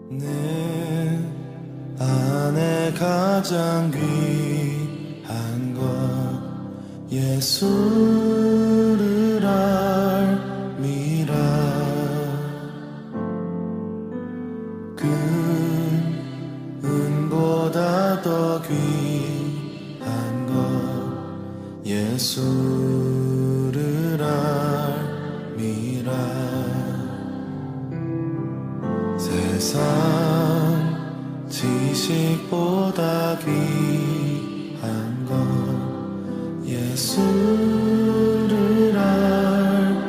내 안에 가장 귀한 것 예수를 알미라. 그 은보다 더 귀한 것 예수를 알미라. 세상 지식보다 귀한 것 예수를 알미라.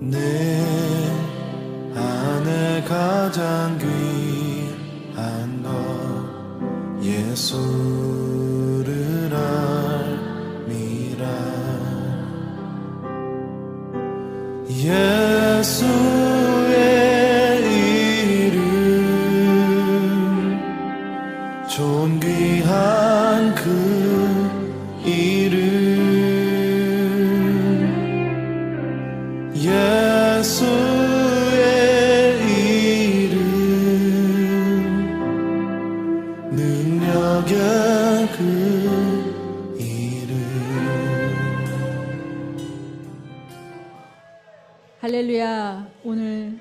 내 안에 가장 귀한 것 예수를 알미라. 예수의 이름 존귀한 그 이름 예수의 이름 능력의 그 이름. 할렐루야. 오늘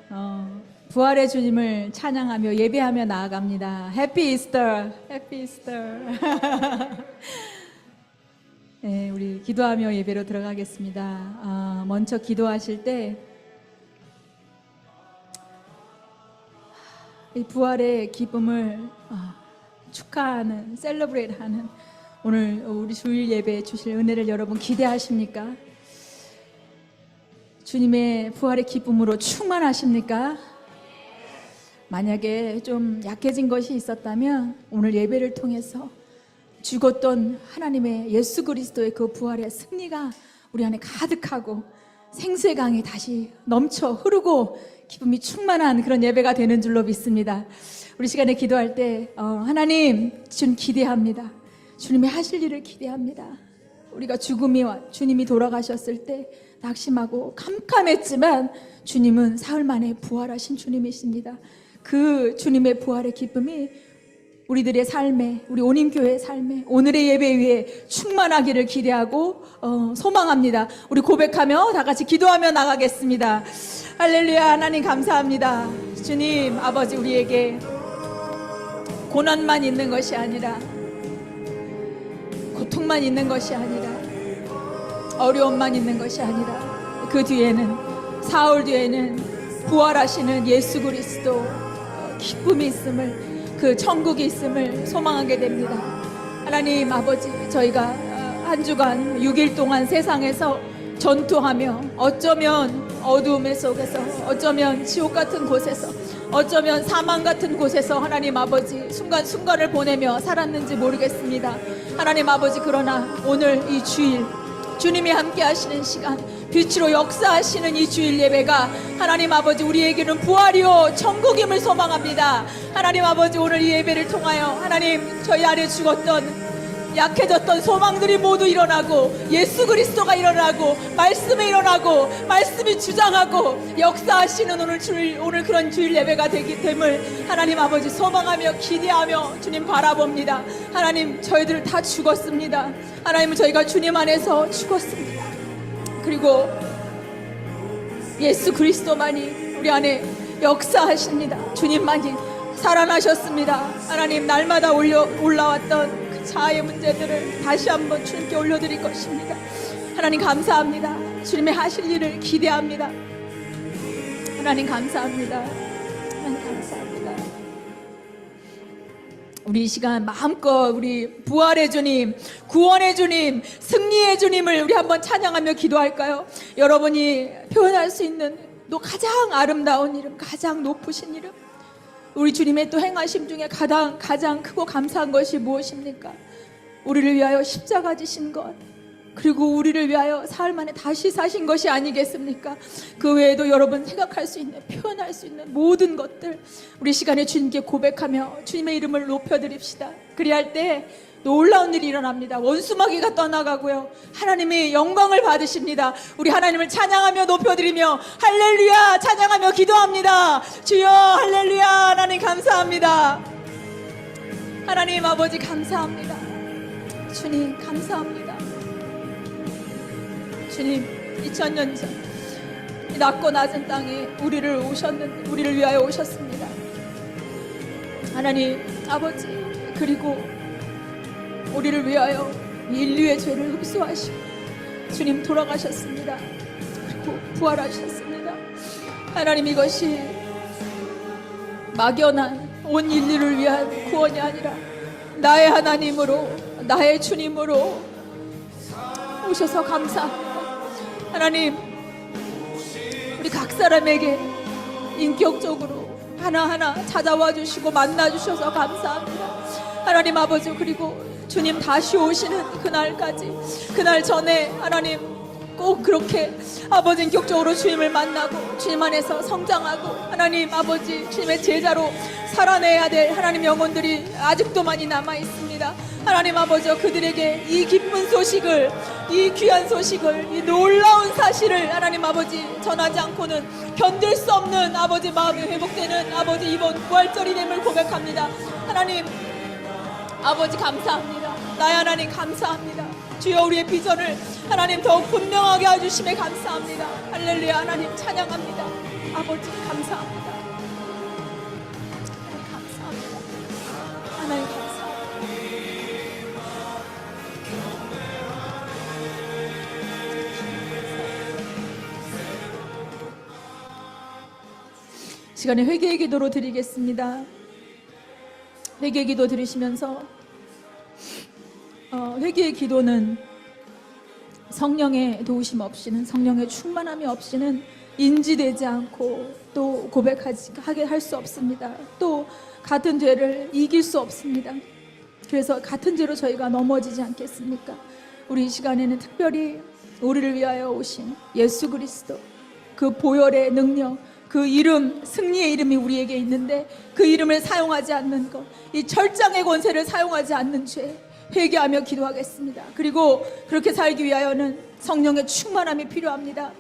부활의 주님을 찬양하며 예배하며 나아갑니다. 해피 이스터, 해피 이스터. 네, 우리 기도하며 예배로 들어가겠습니다. 먼저 기도하실 때 이 부활의 기쁨을 축하하는, 셀러브레이트하는 오늘 우리 주일 예배에 주실 은혜를 여러분 기대하십니까? 주님의 부활의 기쁨으로 충만하십니까? 만약에 좀 약해진 것이 있었다면 오늘 예배를 통해서 죽었던 하나님의 예수 그리스도의 그 부활의 승리가 우리 안에 가득하고 생수의 강이 다시 넘쳐 흐르고 기쁨이 충만한 그런 예배가 되는 줄로 믿습니다. 우리 시간에 기도할 때 하나님, 주님 기대합니다. 주님이 하실 일을 기대합니다. 우리가 죽음이 주님이 돌아가셨을 때 낙심하고 캄캄했지만 주님은 사흘 만에 부활하신 주님이십니다. 그 주님의 부활의 기쁨이 우리들의 삶에, 우리 온임교회의 삶에, 오늘의 예배 위에 충만하기를 기대하고 소망합니다. 우리 고백하며 다 같이 기도하며 나가겠습니다. 할렐루야. 하나님 감사합니다. 주님 아버지, 우리에게 고난만 있는 것이 아니라, 고통만 있는 것이 아니라, 어려움만 있는 것이 아니라 그 뒤에는, 사흘 뒤에는 부활하시는 예수 그리스도 기쁨이 있음을, 그 천국이 있음을 소망하게 됩니다. 하나님 아버지, 저희가 한 주간 6일 동안 세상에서 전투하며 어쩌면 어두움 속에서, 어쩌면 지옥 같은 곳에서, 어쩌면 사망 같은 곳에서 하나님 아버지 순간순간을 보내며 살았는지 모르겠습니다. 하나님 아버지, 그러나 오늘 이 주일 주님이 함께 하시는 시간, 빛으로 역사하시는 이 주일 예배가 하나님 아버지 우리에게는 부활이요 천국임을 소망합니다. 하나님 아버지, 오늘 이 예배를 통하여 하나님 저희 안에 죽었던, 약해졌던 소망들이 모두 일어나고, 예수 그리스도가 일어나고, 말씀이 일어나고, 말씀이 주장하고 역사하시는 오늘 그런 주일 예배가 됨을 하나님 아버지 소망하며 기대하며 주님 바라봅니다. 하나님, 저희들 다 죽었습니다. 하나님, 저희가 주님 안에서 죽었습니다. 그리고 예수 그리스도만이 우리 안에 역사하십니다. 주님만이 살아나셨습니다. 하나님, 날마다 올라왔던 그 자아의 문제들을 다시 한번 주님께 올려드릴 것입니다. 하나님 감사합니다. 주님의 하실 일을 기대합니다. 하나님 감사합니다. 하나님 감사합니다. 우리 이 시간 마음껏 우리 부활의 주님, 구원의 주님, 승리의 주님을 우리 한번 찬양하며 기도할까요? 여러분이 표현할 수 있는 또 가장 아름다운 이름, 가장 높으신 이름, 우리 주님의 또 행하심 중에 가장 크고 감사한 것이 무엇입니까? 우리를 위하여 십자가 지신 것, 그리고 우리를 위하여 사흘 만에 다시 사신 것이 아니겠습니까? 그 외에도 여러분 생각할 수 있는, 표현할 수 있는 모든 것들 우리 시간에 주님께 고백하며 주님의 이름을 높여드립시다. 그리할 때 놀라운 일이 일어납니다. 원수마귀가 떠나가고요, 하나님이 영광을 받으십니다. 우리 하나님을 찬양하며 높여드리며 할렐루야 찬양하며 기도합니다. 주여 할렐루야. 하나님 감사합니다. 하나님 아버지 감사합니다. 주님 감사합니다. 주님 2000년 전 이 낮고 낮은 땅에 우리를 위하여 오셨습니다. 하나님 아버지, 그리고 우리를 위하여 인류의 죄를 흡수하시고 주님 돌아가셨습니다. 그리고 부활하셨습니다. 하나님, 이것이 막연한 온 인류를 위한 구원이 아니라 나의 하나님으로, 나의 주님으로 오셔서 감사합니다. 하나님, 우리 각 사람에게 인격적으로 하나하나 찾아와 주시고 만나 주셔서 감사합니다. 하나님 아버지, 그리고 주님 다시 오시는 그날까지, 그날 전에 하나님 꼭 그렇게 아버지 인격적으로 주님을 만나고 주님 안에서 성장하고 하나님 아버지 주님의 제자로 살아내야 될 하나님 영혼들이 아직도 많이 남아 있습니다. 하나님 아버지, 그들에게 이 기쁜 소식을, 이 귀한 소식을, 이 놀라운 사실을 하나님 아버지 전하지 않고는 견딜 수 없는 아버지 마음이 회복되는 아버지 이번 부활절이 됨을 고백합니다. 하나님 아버지 감사합니다. 나의 하나님 감사합니다. 주여, 우리의 비전을 하나님 더욱 분명하게 해주심에 감사합니다. 할렐루야. 하나님 찬양합니다. 아버지 감사합니다. 감사합니다. 하나님 감사합니다. 시간에 회개의 기도로 드리겠습니다. 회개의 기도 드리시면서 회개의 기도는 성령의 도우심 없이는, 성령의 충만함이 없이는 인지되지 않고 또 고백하게 할 수 없습니다. 또 같은 죄를 이길 수 없습니다. 그래서 같은 죄로 저희가 넘어지지 않겠습니까? 우리 이 시간에는 특별히 우리를 위하여 오신 예수 그리스도, 그 보혈의 능력, 그 이름, 승리의 이름이 우리에게 있는데 그 이름을 사용하지 않는 것, 이 철장의 권세를 사용하지 않는 죄, 회개하며 기도하겠습니다. 그리고 그렇게 살기 위하여는 성령의 충만함이 필요합니다.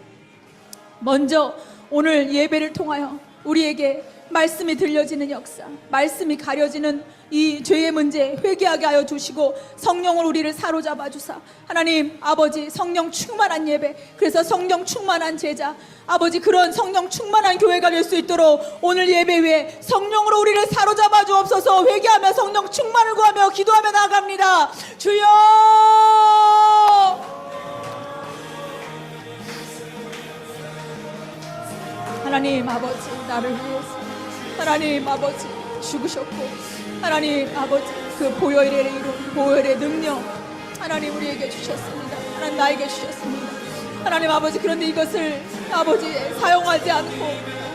먼저 오늘 예배를 통하여 우리에게 말씀이 들려지는 역사, 말씀이 가려지는 이 죄의 문제 회개하게 하여 주시고 성령을 우리를 사로잡아 주사 하나님 아버지 성령 충만한 예배, 그래서 성령 충만한 제자, 아버지 그런 성령 충만한 교회가 될 수 있도록 오늘 예배 위에 성령으로 우리를 사로잡아 주옵소서. 회개하며 성령 충만을 구하며 기도하며 나아갑니다. 주여 하나님 아버지, 나를 위해서 하나님 아버지 죽으셨고 하나님 아버지 그 보혈의 이름, 보혈의 능력 하나님 우리에게 주셨습니다. 하나님 나에게 주셨습니다. 하나님 아버지, 그런데 이것을 아버지 사용하지 않고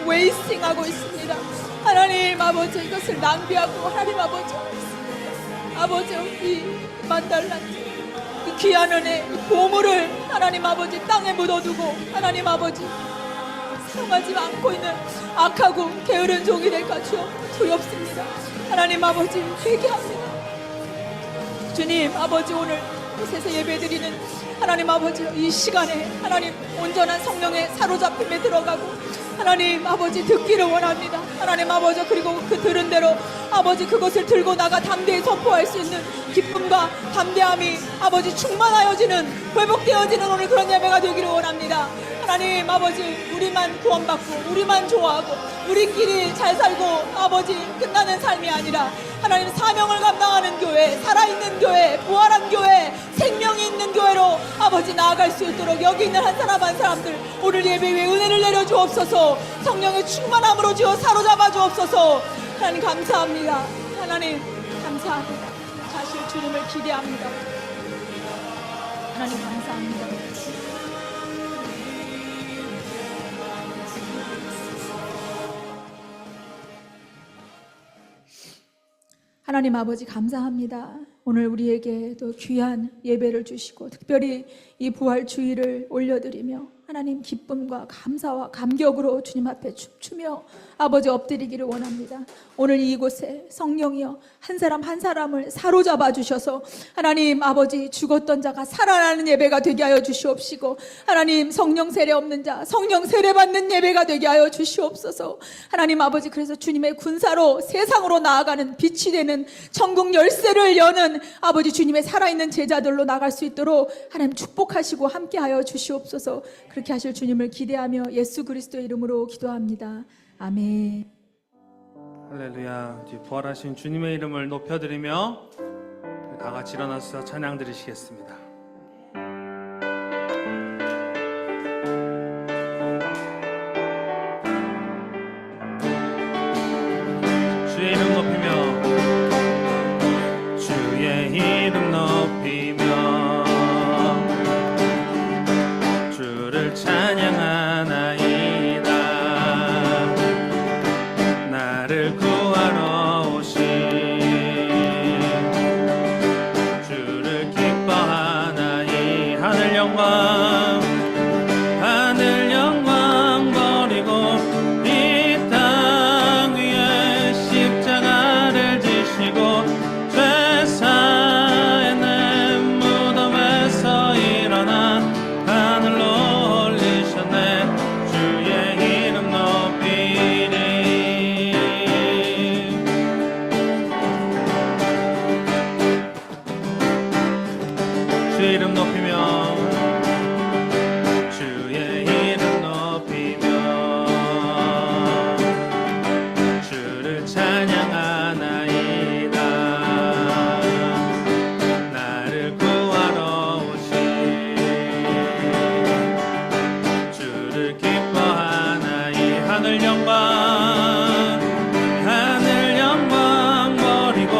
웨이스팅하고 있습니다. 하나님 아버지 이것을 낭비하고 하나님 아버지 이 만달란트 이 귀한 은혜, 이 보물을 하나님 아버지 땅에 묻어두고 하나님 아버지 사용하지 않고 있는 악하고 게으른 종이 될까 두렵습니다. 하나님 아버지 회개합니다. 주님 아버지, 오늘 곳에서 예배드리는 하나님 아버지 이 시간에 하나님 온전한 성령의 사로잡힘에 들어가고 하나님 아버지 듣기를 원합니다. 하나님 아버지, 그리고 그 들은 대로 아버지 그것을 들고 나가 담대히 선포할 수 있는 기쁨과 담대함이 아버지 충만하여지는, 회복되어지는 오늘 그런 예배가 되기를 원합니다. 하나님 아버지, 우리만 구원받고 우리만 좋아하고 우리끼리 잘 살고 아버지 끝나는 삶이 아니라 하나님 사명을 감당하는 교회, 살아있는 교회, 부활한 교회, 생명이 있는 교회로 아버지 나아갈 수 있도록 여기 있는 한 사람 한 사람들 오늘 예배에 은혜를 내려주옵소서. 성령의 충만함으로 주어 사로잡아 주옵소서. 하나님 감사합니다. 하나님 감사합니다. 사실 주님을 기대합니다. 하나님 감사합니다. 하나님 아버지 감사합니다. 오늘 우리에게 또 귀한 예배를 주시고 특별히 이 부활주의를 올려드리며 하나님 기쁨과 감사와 감격으로 주님 앞에 춤추며 아버지 엎드리기를 원합니다. 오늘 이곳에 성령이여 한 사람 한 사람을 사로잡아 주셔서 하나님 아버지 죽었던 자가 살아나는 예배가 되게 하여 주시옵시고, 하나님 성령 세례 없는 자 성령 세례 받는 예배가 되게 하여 주시옵소서. 하나님 아버지, 그래서 주님의 군사로 세상으로 나아가는 빛이 되는 천국 열쇠를 여는 아버지 주님의 살아있는 제자들로 나갈 수 있도록 하나님 축복하시고 함께하여 주시옵소서. 그렇게 하실 주님을 기대하며 예수 그리스도의 이름으로 기도합니다. 아멘. 할렐루야. 부활하신 주님의 이름을 높여드리며 다 같이 일어나서 찬양 드리시겠습니다. 주의 이름 높이며, 주의 이름 높이며 주를 찬양하나이다. 나를 구하러 오신 주를 기뻐하나이. 하늘 영광 버리고 이 땅 위에 십자가를 지시고 죄사의 내 무덤에서 일어나 하늘로 올리셨네. 주의 이름 높이리. 주의 이름 높이며, 주의 이름 높이며 주를 찬양하나이다. 나를 구하러 오신 주를 기뻐하나이. 하늘 영광 버리고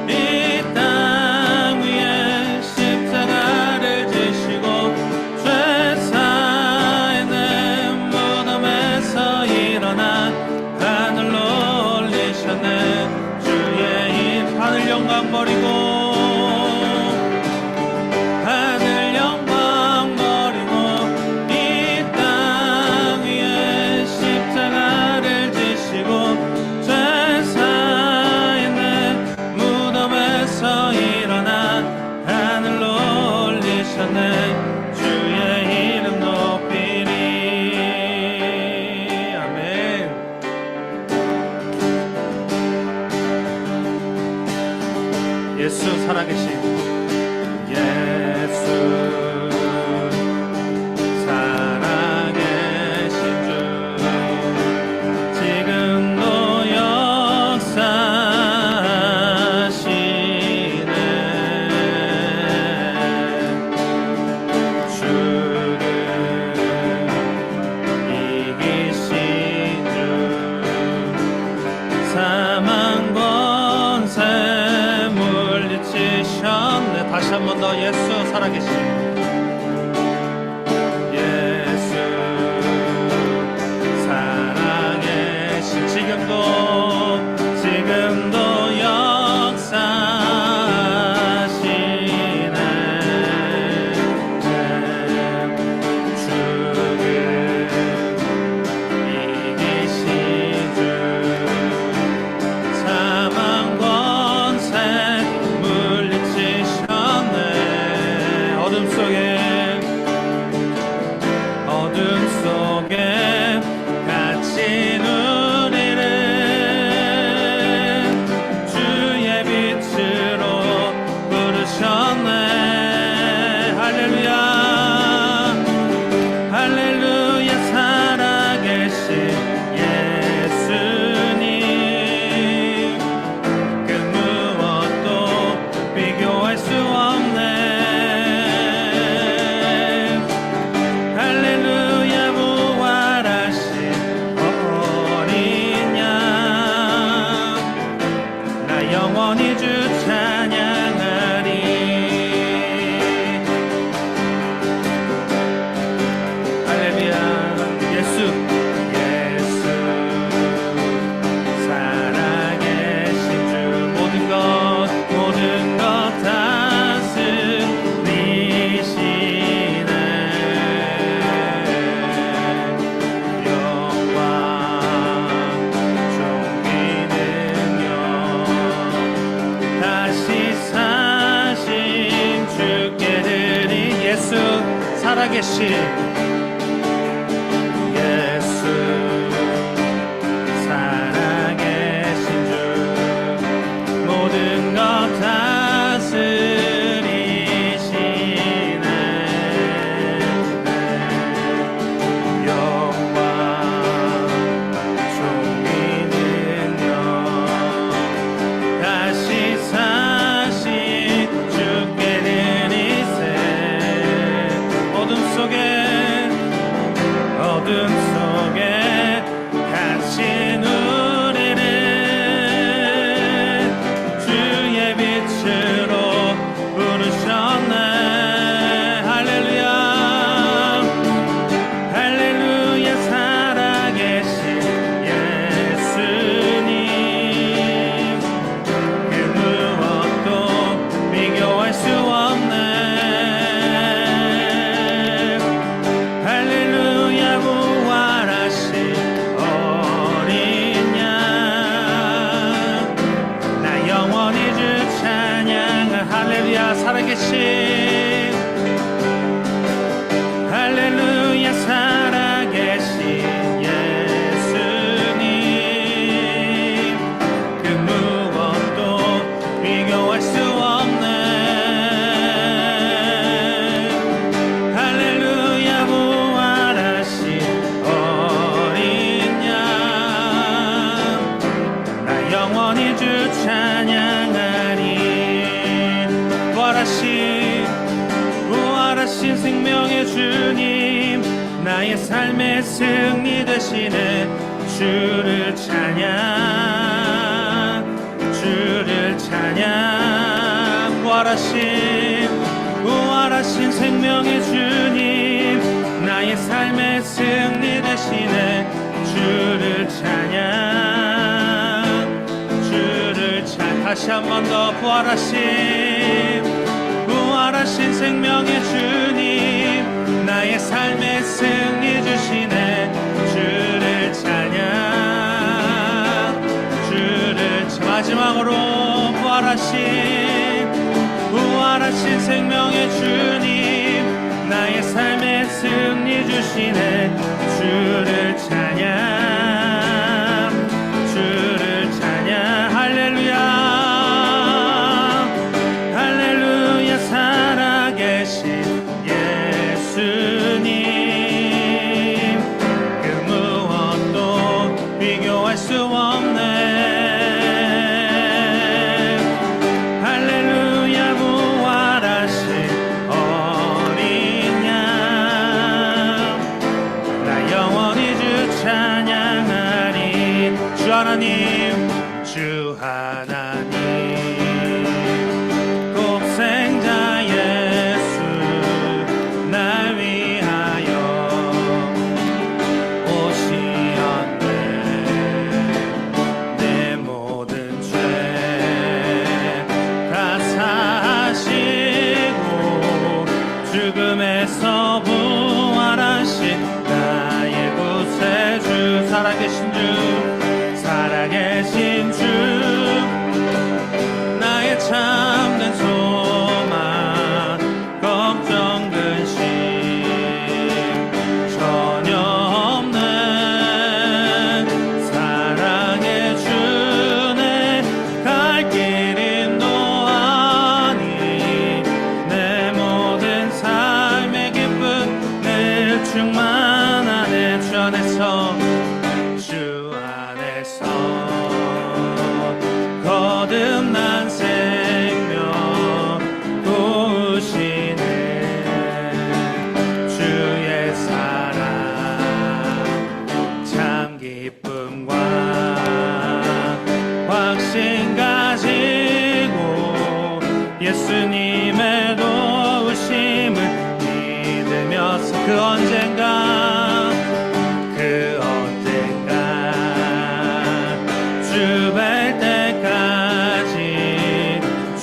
이 땅 위에 십자가를 지시고 죄사의 내 무덤에서 일어나 하늘로 올리셨네. 주의 이름. 하늘 영광 버리고 이 땅 위에 십자가를 지시고 죄사의 내 무덤에서 일어나 하늘로 올리셨네. 주의 이름 높이리. 아멘. 예수 살아계신 예수 살아계신 주 지금도 역사하시네. 주를 이기신 주 사망 권세 물리치셨네. 다시 한 번 더 예수 살아계신 예수 살아계신 지금도 역사하시네. 주를 이기신 주 사망 권세 물리치셨네. 어둠 속에 살아계신 예수 살아계신 주 모든 것 다스리시네 영광 존귀 능력 다시 사신 주께 드리세 어둠 속에 갇힌 우리를 주의 빛으로 부르셨네 할렐루야 할렐루야 살아계신 예수님 그 무엇도 비교할 수 없네 할렐루야 부활하신 어린 양 나 영원히 주 찬양 할렐루야 살아계신 할렐루야 살아계신 예수님 그 무엇도 비교할 수 없네 할렐루야 부활하신 어린 양 나 영원히 주 찬양하리 부활하신 생명의 주님 나의 삶의 승리 되시네 주를 찬양 부활하신 생명의 주님 나의 삶의 승리 되시네 주를 찬양 다시 한 번 더 부활하신 생명의 주님 나의 삶의 승리 주시네 주를 찬양 마지막으로 부활하신 생명의 주님 나의 삶의 승리 주시네 주를 찬양 할렐루야 살아계신 예수님 그 무엇도 비교할 수 없네 할렐루야 부활하신 어린 양 나 영원히 주 찬양하리 주 하나님 독생자 예수 날 위하여 오시었네 내 모든 죄 다 사하시고 죽음에서 부활하신 나의 구세주 살아계신 주 나의 참된 소망 걱정 근심 전혀 없는 사랑의 주네 갈 길 인도하니 내 모든 삶의 기쁨 늘 충만하네 주 안에서 거듭난 생명 도우시네 주의 사랑 참 기쁨과 확신 가지고 예수님의 도우심을 믿으면서 그 언젠가 주 뵐 때까지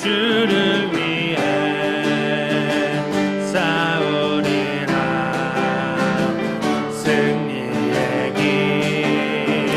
주를 위해 싸우리라 승리의 길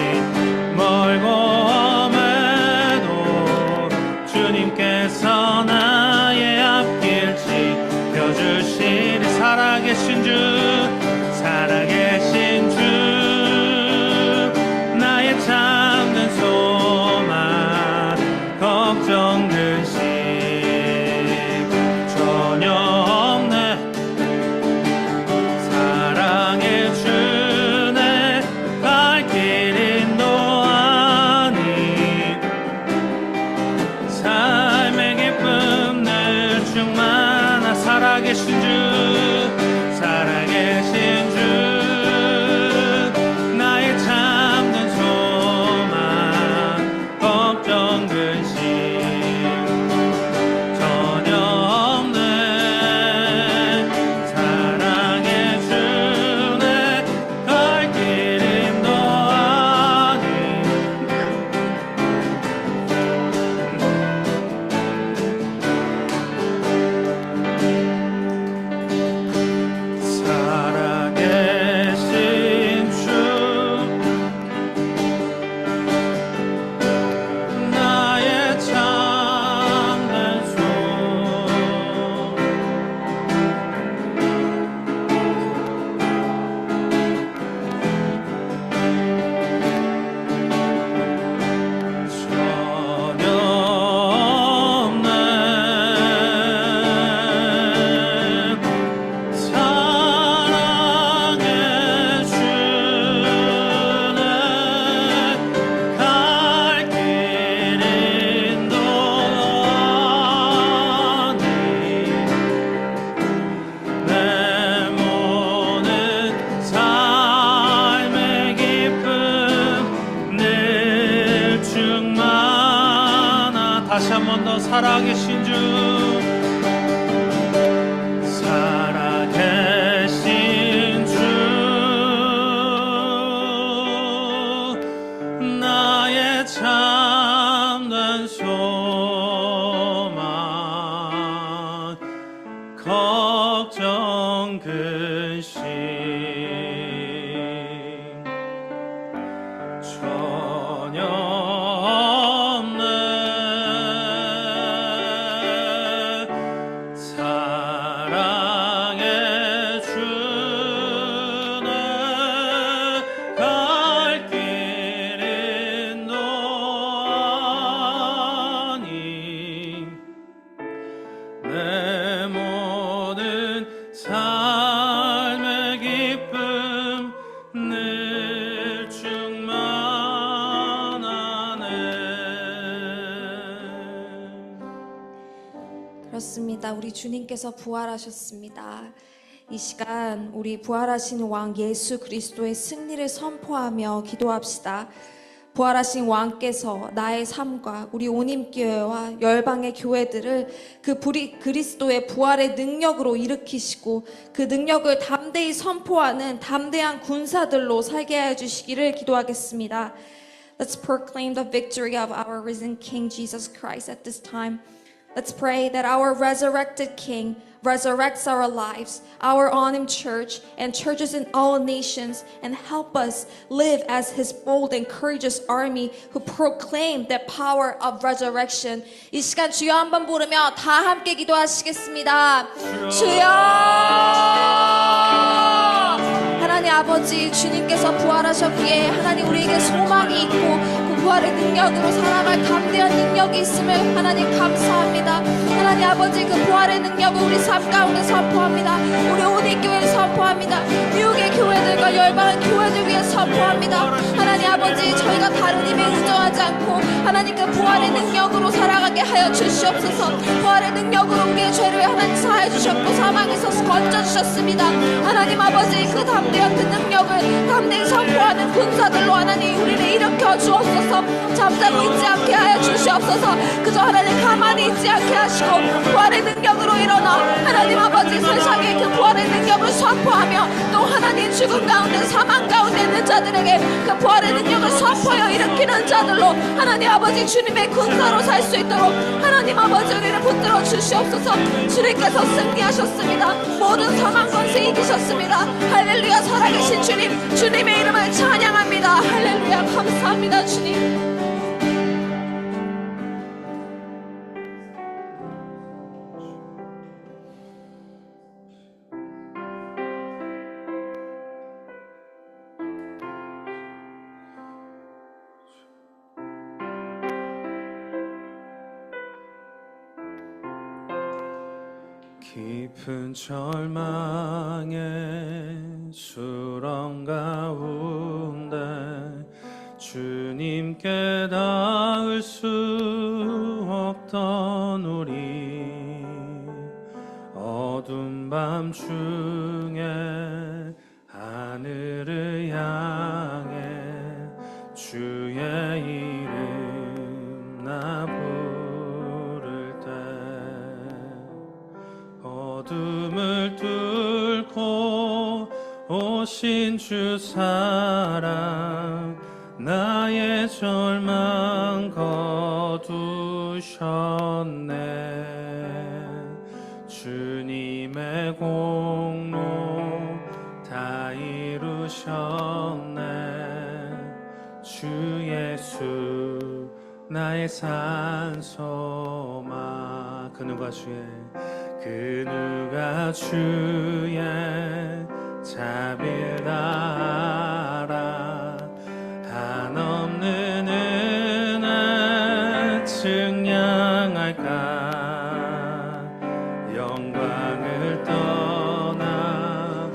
다시 한 번 더 살아계신 주 살아계신 주 나의 참된 소망 걱정 근심 전혀 없네 사랑의 주네 갈 길은 너 아니 내 모든 삶의 기쁨 늘 충만하네. 그렇습니다. 우리 주님께서 부활하셨습니다. 이 시간 우리 부활하신 왕 예수 그리스도의 승리를 선포하며 기도합시다. 부활하신 왕께서 나의 삶과 우리 온힘교회와 열방의 교회들을 그 그리스도의 부활의 능력으로 일으키시고 그 능력을 담대히 선포하는 담대한 군사들로 살게 하여 주시기를 기도하겠습니다. Let's proclaim the victory of our risen King Jesus Christ at this time. Let's pray that our resurrected King resurrects our lives, our on-him church, and churches in all nations, and help us live as his bold and courageous army who proclaim the power of resurrection. 이 시간 주여 한번 부르며 다 함께 기도하시겠습니다. 주여! 하나님 아버지, 주님께서 부활하셨기에 하나님 우리에게 소망이 있고 그 부활의 능력으로 살아갈 담대한 능력이 있음을 하나님 감사합니다. 하나님 아버지, 그 부활의 능력을 우리 삶 가운데 선포합니다. 우리 온희교회를 선포합니다. 미국의 교회들과 열방의 교회들 위해 선포합니다. 하나님 아버지, 저희가 다른 힘에 의존하지 않고 하나님 그 부활의 능력으로 살아가게 하여 주시옵소서. 부활의 능력으로 우리의 죄를 하나님 사해 주셨고 사망에서 건져주셨습니다. 하나님 아버지, 그 담대한 그 능력을 담대히 선포하는 군사들로 하나님 우리를 일으켜 주옵소서. 잠자고 있지 않게 하여 주시옵소서. 그저 하나님 가만히 있지 않게 하시고 부활의 능력으로 일어나 하나님 아버지 세상에 그 부활의 능력을 선포하며 또 하나님 죽음 가운데 사망 가운데 있는 자들에게 그 부활의 능력을 선포하여 일으키는 자들로 하나님 아버지 주님의 군사로 살 수 있도록 하나님 아버지 우리를 붙들어 주시옵소서. 주님께서 승리하셨습니다. 모든 사망 권세 이기셨습니다. 할렐루야. 살아계신 주님, 주님의 이름을 찬양합니다. 할렐루야. 감사합니다 주님. 깊은 절망의 수렁 가운데 주님께 닿을 수 없던 우리 어두운 밤 중에 하늘을 향해 주의 이름 나 부를 때 어둠을 뚫고 오신 주 사랑 나의 절망 거두셨네. 주님의 공로 다 이루셨네. 주 예수 나의 산소마 그 누가 주의 자비를 알아 한없는 은혜 증량할까 영광을 떠나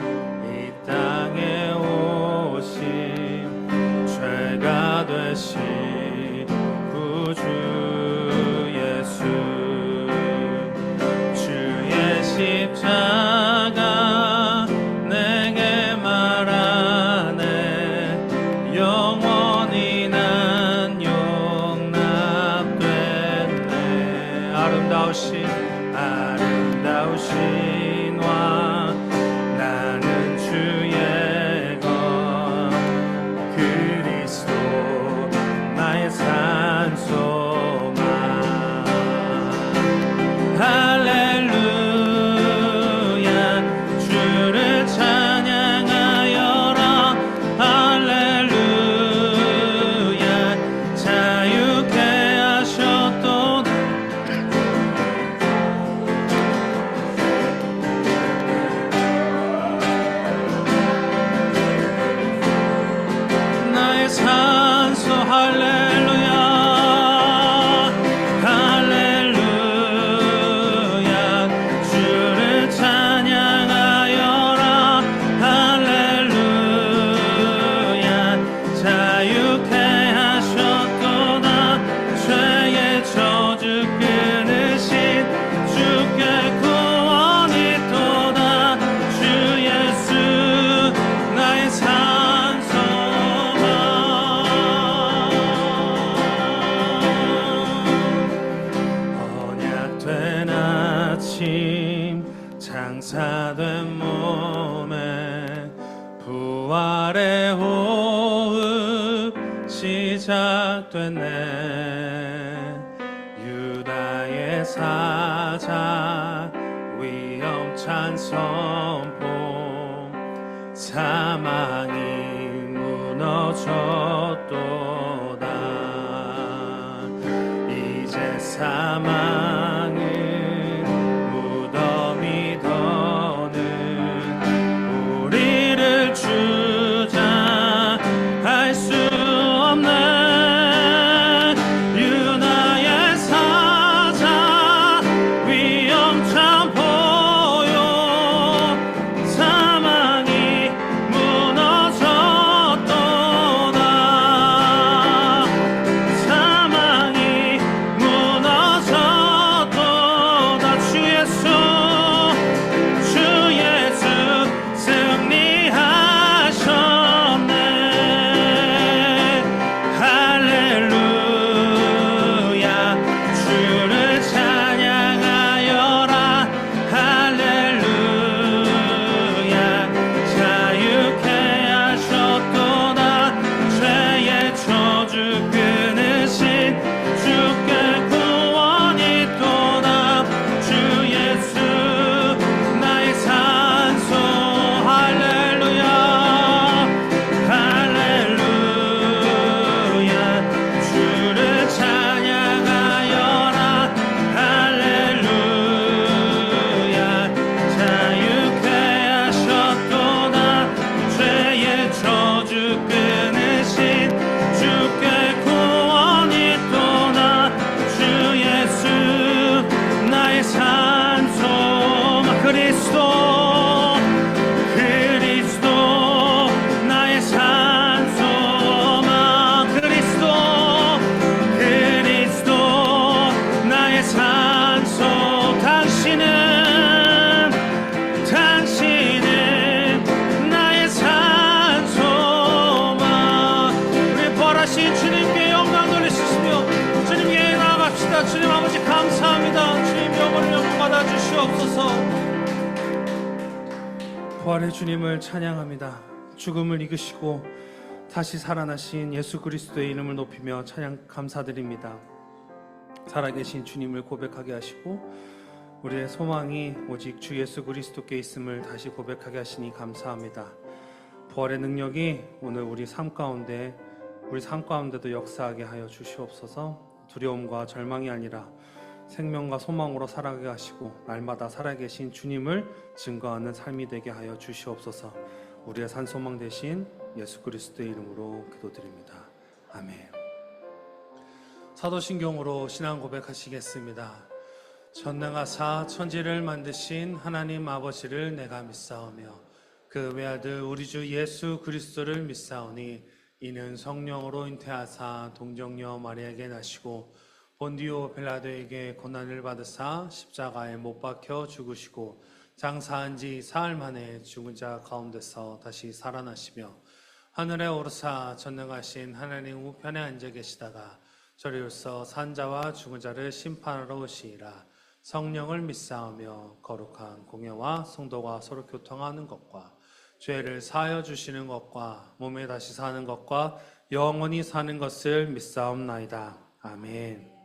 이 땅에 오신 죄가 되신 구주 예수 주의 십자가 내게 말하네 영원히 난 용납됐네 나의 산소 할렐루야 할렐루야 주를 찬양하여라 할렐루야 자유케 하셨도다 죄의 저주 끊으신 주께 구원이 또다 주 예수 나의 산소만 언약된 아침 장사된 몸에 부활의 호흡 시작됐네 유다의 사자 위험찬 선포 사망이 무너졌도다 이제 사망은 무덤이 더는 우리를 주장할 수 없네 유다의 사자 위험찬 보요 사망이 무너졌도다 사망이 무너졌도다 주 예수 승리하셨네 할렐루야 주를 찬양하여라 할렐루야 자유케 하셨도다 죄의 저주 끊으신 주께 구원이 또다 주 예수 나의 산소 할렐루야 할렐루야 주를 찬양하여라 할렐루야 자유케 하셨도다 죄의 저주 끊으신 주께 구원이 또다 주 예수 나의 산소 그리스도 나의 산소만 그리스도 나의 산소 당신은 나의 산소만 우리 부활하신 주님께 영광 돌리시며 주님께 나아갑시다 주님 아버지 감사합니다 주님 영원을 영광받아 주시옵소서 부활의 주님을 찬양합니다 죽음을 이기시고 다시 살아나신 예수 그리스도의 이름을 높이며 찬양 감사드립니다 살아계신 주님을 고백하게 하시고 우리의 소망이 오직 주 예수 그리스도께 있음을 다시 고백하게 하시니 감사합니다 부활의 능력이 오늘 우리 삶 가운데도 역사하게 하여 주시옵소서 두려움과 절망이 아니라 생명과 소망으로 살아가게 하시고 날마다 살아계신 주님을 증거하는 삶이 되게 하여 주시옵소서 우리의 산소망 되신 예수 그리스도의 이름으로 기도드립니다 아멘 사도신경으로 신앙 고백하시겠습니다 전능하사 천지를 만드신 하나님 아버지를 내가 믿사오며 그 외아들 우리 주 예수 그리스도를 믿사오니 이는 성령으로 잉태하사 동정녀 마리아에게 나시고 본디오 빌라도에게 고난을 받으사 십자가에 못 박혀 죽으시고 장사한 지 사흘 만에 죽은 자 가운데서 다시 살아나시며 하늘에 오르사 전능하신 하나님 우편에 앉아 계시다가 저리로서 산자와 죽은 자를 심판하러 오시리라 성령을 믿사오며 거룩한 공예와 성도가 서로 교통하는 것과 죄를 사하여 주시는 것과 몸에 다시 사는 것과 영원히 사는 것을 믿사옵나이다 아멘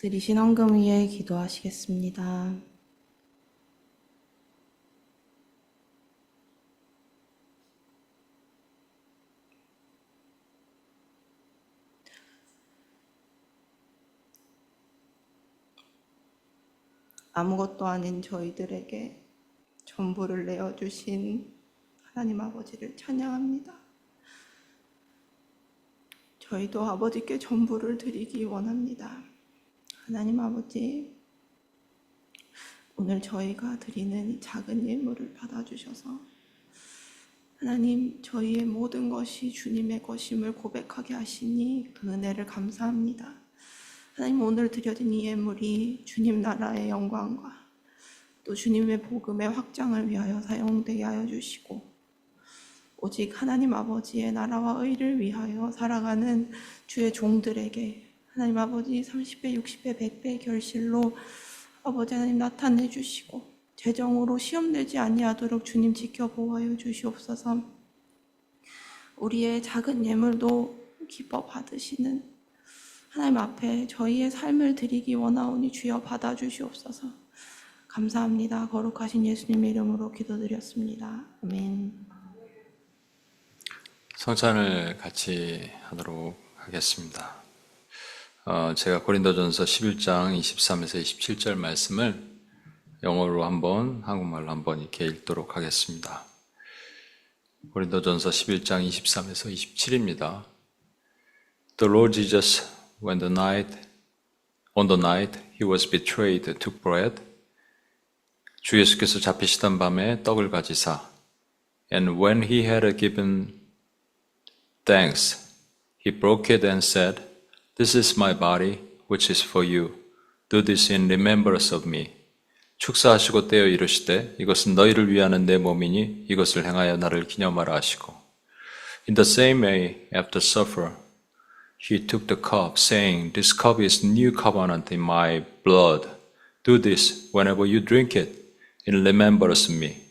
드리신 헌금 위에 기도하시겠습니다. 아무것도 아닌 저희들에게 전부를 내어주신 하나님 아버지를 찬양합니다. 저희도 아버지께 전부를 드리기 원합니다. 하나님 아버지, 오늘 저희가 드리는 이 작은 예물을 받아주셔서 하나님, 저희의 모든 것이 주님의 것임을 고백하게 하시니 그 은혜를 감사합니다. 하나님, 오늘 드려진 이 예물이 주님 나라의 영광과 또 주님의 복음의 확장을 위하여 사용되게 하여 주시고, 오직 하나님 아버지의 나라와 의를 위하여 살아가는 주의 종들에게 하나님 아버지 30배, 60배, 100배의 결실로 아버지 하나님 나타내 주시고, 재정으로 시험되지 아니하도록 주님 지켜보호하여 주시옵소서. 우리의 작은 예물도 기뻐 받으시는 하나님 앞에 저희의 삶을 드리기 원하오니 주여 받아주시옵소서. 감사합니다. 거룩하신 예수님의 이름으로 기도드렸습니다. 아멘. 성찬을 같이 하도록 하겠습니다. 제가 고린도전서 11장 23에서 27절 말씀을 영어로 한번, 한국말로 한번 이렇게 읽도록 하겠습니다. 고린도전서 11장 23에서 27입니다. The Lord Jesus, on the night he was betrayed, took bread. 주 예수께서 잡히시던 밤에 떡을 가지사, and when he had given thanks, he broke it and said, This is my body, which is for you. Do this in remembrance of me. 축사하시고 떼어 이르시되, 이것은 너희를 위하는 내 몸이니 이것을 행하여 나를 기념하라 하시고. In the same way, after supper, he took the cup, saying, This cup is new covenant in my blood. Do this whenever you drink it, in remembrance of me.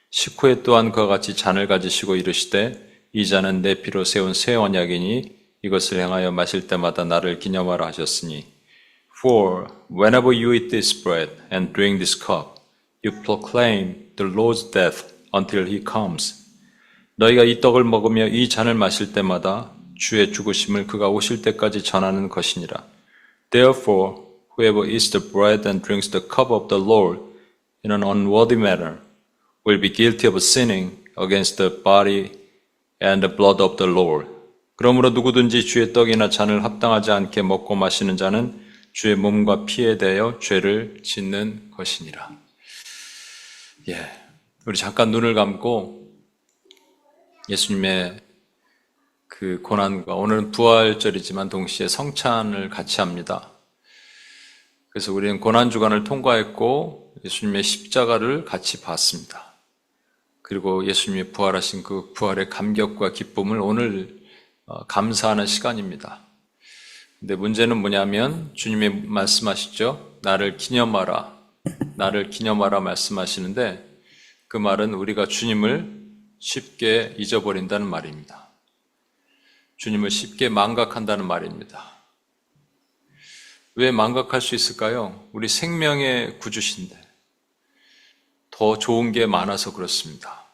식후에 또한 그와 같이 잔을 가지시고 이르시되, 이 잔은 내 피로 세운 새 언약이니 이것을 행하여 마실 때마다 나를 기념하라 하셨으니. For whenever you eat this bread and drink this cup, you proclaim the Lord's death until he comes. 너희가 이 떡을 먹으며 이 잔을 마실 때마다 주의 죽으심을 그가 오실 때까지 전하는 것이니라. Therefore, whoever eats the bread and drinks the cup of the Lord in an unworthy manner will be guilty of sinning against the body and the blood of the Lord. 그러므로 누구든지 주의 떡이나 잔을 합당하지 않게 먹고 마시는 자는 주의 몸과 피에 대하여 죄를 짓는 것이니라. 우리 잠깐 눈을 감고 예수님의 그 고난과, 오늘은 부활절이지만 동시에 성찬을 같이 합니다. 그래서 우리는 고난주간을 통과했고 예수님의 십자가를 같이 봤습니다. 그리고 예수님이 부활하신 그 부활의 감격과 기쁨을 오늘 감사하는 시간입니다. 근데 문제는 뭐냐면 주님이 말씀하시죠. 나를 기념하라, 나를 기념하라 말씀하시는데 그 말은 우리가 주님을 쉽게 잊어버린다는 말입니다. 주님을 쉽게 망각한다는 말입니다. 왜 망각할 수 있을까요? 우리 생명의 구주신데 더 좋은 게 많아서 그렇습니다.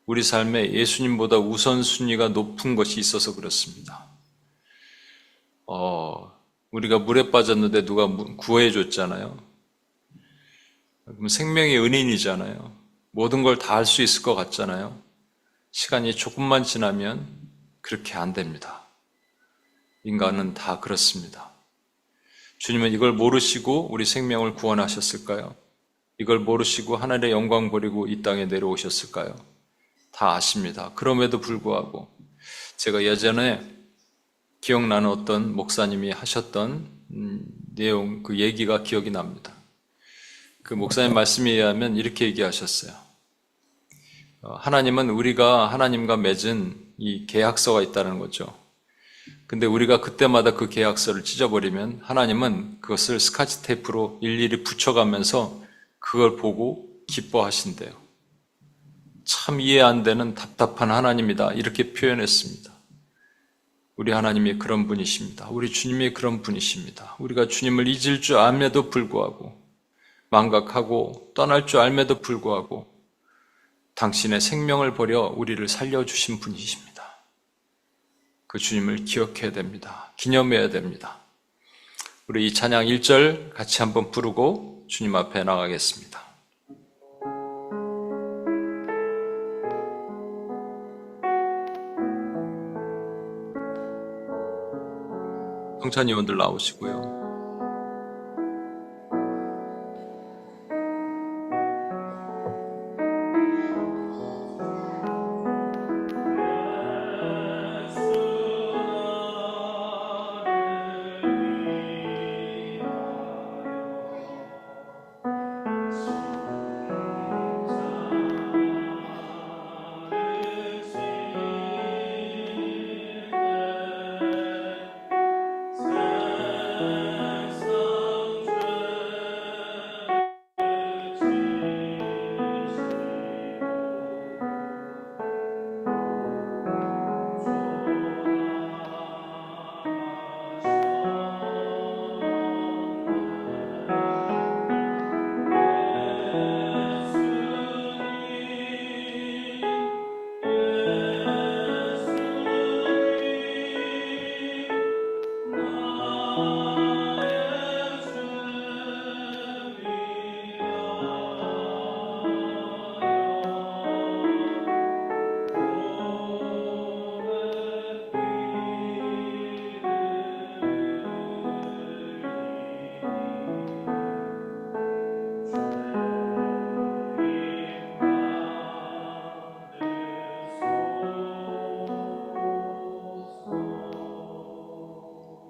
우리 삶에 예수님보다 우선순위가 높은 것이 있어서 그렇습니다. 우리가 물에 빠졌는데 누가 구해줬잖아요. 그럼 생명의 은인이잖아요. 모든 걸 다 할 수 있을 것 같잖아요. 시간이 조금만 지나면 그렇게 안 됩니다. 인간은 다 그렇습니다. 주님은 이걸 모르시고 우리 생명을 구원하셨을까요? 이걸 모르시고 하늘의 영광 버리고 이 땅에 내려오셨을까요? 다 아십니다. 그럼에도 불구하고 제가 예전에 기억나는 어떤 목사님이 하셨던 내용, 그 얘기가 기억이 납니다. 그 목사님 말씀에 의하면 이렇게 얘기하셨어요. 하나님은 우리가 하나님과 맺은 이 계약서가 있다는 거죠. 근데 우리가 그때마다 그 계약서를 찢어버리면 하나님은 그것을 스카치 테이프로 일일이 붙여가면서 그걸 보고 기뻐하신대요. 참 이해 안 되는 답답한 하나님이다, 이렇게 표현했습니다. 우리 하나님이 그런 분이십니다. 우리 주님이 그런 분이십니다. 우리가 주님을 잊을 줄 알면도 불구하고, 망각하고 떠날 줄 알면도 불구하고 당신의 생명을 버려 우리를 살려주신 분이십니다. 그 주님을 기억해야 됩니다. 기념해야 됩니다. 우리 이 찬양 1절 같이 한번 부르고 주님 앞에 나가겠습니다. 성찬 의원들 나오시고요.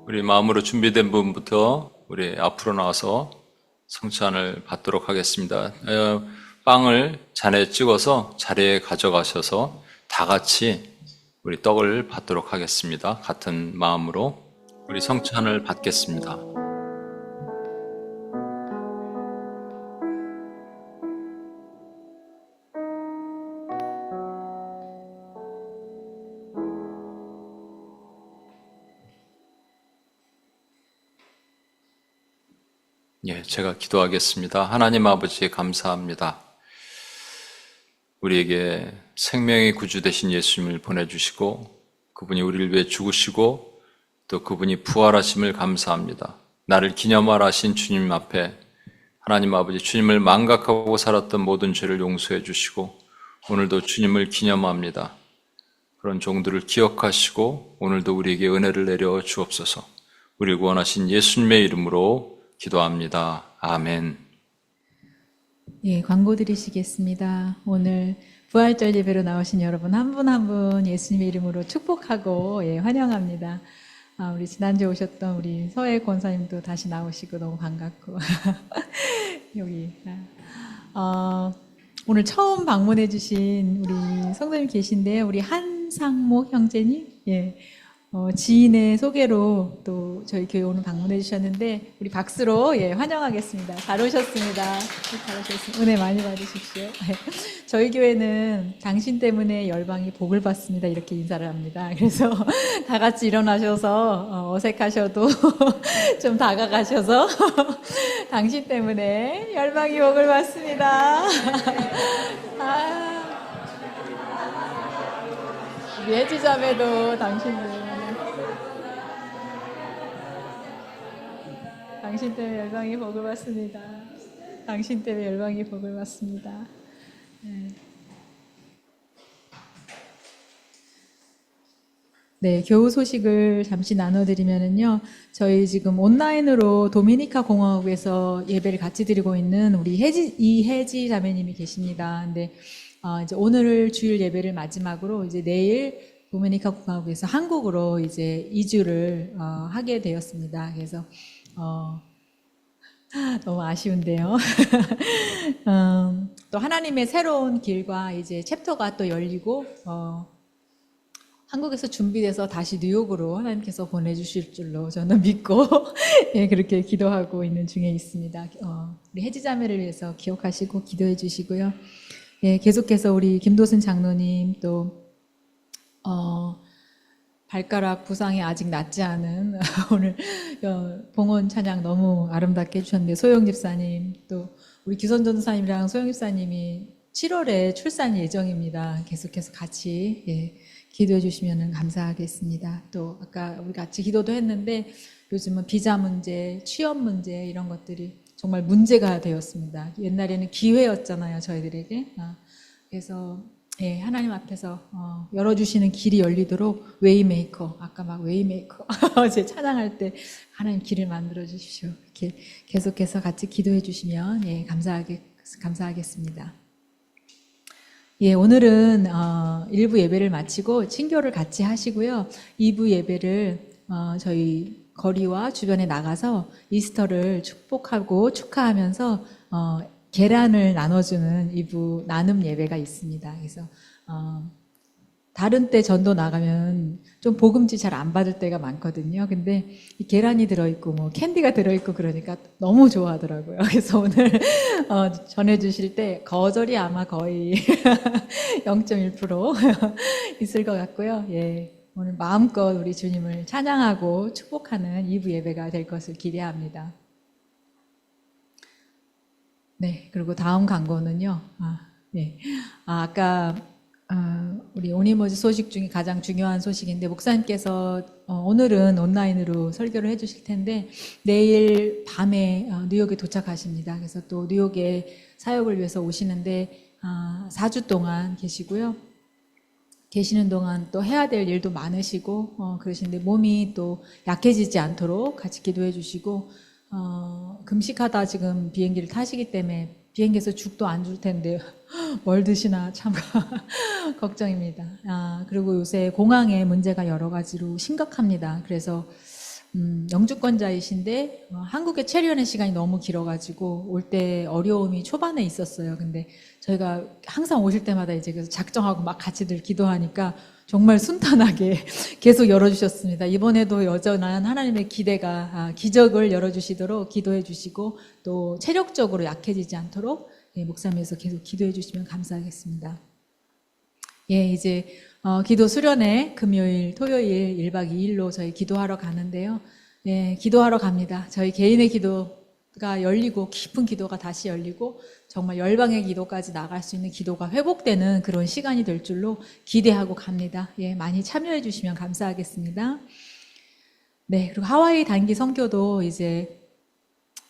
우리 마음으로 준비된 분부터 우리 앞으로 나와서 성찬을 받도록 하겠습니다. 빵을 잔에 찍어서 자리에 가져가셔서 다 같이 우리 떡을 받도록 하겠습니다. 같은 마음으로 우리 성찬을 받겠습니다. 예, 제가 기도하겠습니다. 하나님 아버지 감사합니다. 우리에게 생명의 구주 되신 예수님을 보내주시고 그분이 우리를 위해 죽으시고 또 그분이 부활하심을 감사합니다. 나를 기념하라 하신 주님 앞에 하나님 아버지 주님을 망각하고 살았던 모든 죄를 용서해 주시고 오늘도 주님을 기념합니다. 그런 종들을 기억하시고 오늘도 우리에게 은혜를 내려 주옵소서. 우리 구원하신 예수님의 이름으로 기도합니다. 아멘. 예, 광고 드리시겠습니다. 오늘 부활절 예배로 나오신 여러분 한 분 한 분 예수님의 이름으로 축복하고 예, 환영합니다. 우리 지난주에 오셨던 우리 서해 권사님도 다시 나오시고 너무 반갑고 여기 오늘 처음 방문해 주신 우리 성도님 계신데요. 우리 한상목 형제님 예. 지인의 소개로 또 저희 교회 오늘 방문해 주셨는데 우리 박수로 예, 환영하겠습니다. 잘 오셨습니다. 잘 오셨습니다. 은혜 많이 받으십시오. 저희 교회는 당신 때문에 열방이 복을 받습니다. 이렇게 인사를 합니다. 그래서 다 같이 일어나셔서 어색하셔도 좀 다가가셔서 당신 때문에 열방이 복을 받습니다. 우리 혜지자매도 당신 때문에 열방이 복을 받습니다. 당신 때문에 열방이 복을 받습니다. 네, 교우 소식을 잠시 나눠드리면은요, 저희 지금 온라인으로 도미니카 공화국에서 예배를 같이 드리고 있는 우리 이혜지 자매님이 계십니다. 근데 이제 오늘 주일 예배를 마지막으로 이제 내일 도미니카 공화국에서 한국으로 이제 이주를 하게 되었습니다. 그래서 너무 아쉬운데요. 또 하나님의 새로운 길과 이제 챕터가 또 열리고 한국에서 준비돼서 다시 뉴욕으로 하나님께서 보내주실 줄로 저는 믿고 예, 그렇게 기도하고 있는 중에 있습니다. 우리 혜지자매를 위해서 기억하시고 기도해 주시고요. 예, 계속해서 우리 김도순 장로님 또 발가락 부상이 아직 낫지 않은 오늘 봉헌 찬양 너무 아름답게 해주셨는데 소영 집사님 또 우리 규선 전도사님이랑 소영 집사님이 7월에 출산 예정입니다. 계속해서 같이 예, 기도해 주시면 감사하겠습니다. 또 아까 우리 같이 기도도 했는데 요즘은 비자 문제, 취업 문제 이런 것들이 정말 문제가 되었습니다. 옛날에는 기회였잖아요, 저희들에게. 그래서 예, 하나님 앞에서 열어주시는 길이 열리도록 웨이메이커, 아까 막 웨이메이커 제 찬양할 때 하나님 길을 만들어 주십시오. 이렇게 계속해서 같이 기도해 주시면 예, 감사하겠습니다. 예, 오늘은 1부 예배를 마치고 친교를 같이 하시고요. 2부 예배를 저희 거리와 주변에 나가서 이스터를 축복하고 축하하면서 계란을 나눠주는 2부 나눔 예배가 있습니다. 그래서 다른 때 전도 나가면 좀 복음지 잘 안 받을 때가 많거든요. 근데 이 계란이 들어있고 뭐 캔디가 들어있고 그러니까 너무 좋아하더라고요. 그래서 오늘 전해주실 때 거절이 아마 거의 0.1% 있을 것 같고요. 예, 오늘 마음껏 우리 주님을 찬양하고 축복하는 2부 예배가 될 것을 기대합니다. 네, 그리고 다음 광고는요. 아까 우리 오니머즈 소식 중에 가장 중요한 소식인데 목사님께서 오늘은 온라인으로 설교를 해주실 텐데 내일 밤에 뉴욕에 도착하십니다. 그래서 또 뉴욕에 사역을 위해서 오시는데 4주 동안 계시고요. 계시는 동안 또 해야 될 일도 많으시고 그러시는데 몸이 또 약해지지 않도록 같이 기도해 주시고 금식하다 지금 비행기를 타시기 때문에 비행기에서 죽도 안 줄 텐데 뭘 드시나 참 걱정입니다. 그리고 요새 공항에 문제가 여러 가지로 심각합니다. 그래서 영주권자이신데 한국에 체류하는 시간이 너무 길어가지고 올 때 어려움이 초반에 있었어요. 근데 저희가 항상 오실 때마다 이제 그래서 작정하고 막 같이들 기도하니까 정말 순탄하게 계속 열어주셨습니다. 이번에도 여전한 하나님의 기대가 기적을 열어주시도록 기도해 주시고 또 체력적으로 약해지지 않도록 목사님께서 계속 기도해 주시면 감사하겠습니다. 예, 이제 기도 수련회 금요일, 토요일 1박 2일로 저희 기도하러 가는데요. 예, 기도하러 갑니다. 저희 개인의 기도가 열리고 깊은 기도가 다시 열리고 정말 열방의 기도까지 나갈 수 있는 기도가 회복되는 그런 시간이 될 줄로 기대하고 갑니다. 예, 많이 참여해 주시면 감사하겠습니다. 네, 그리고 하와이 단기 선교도 이제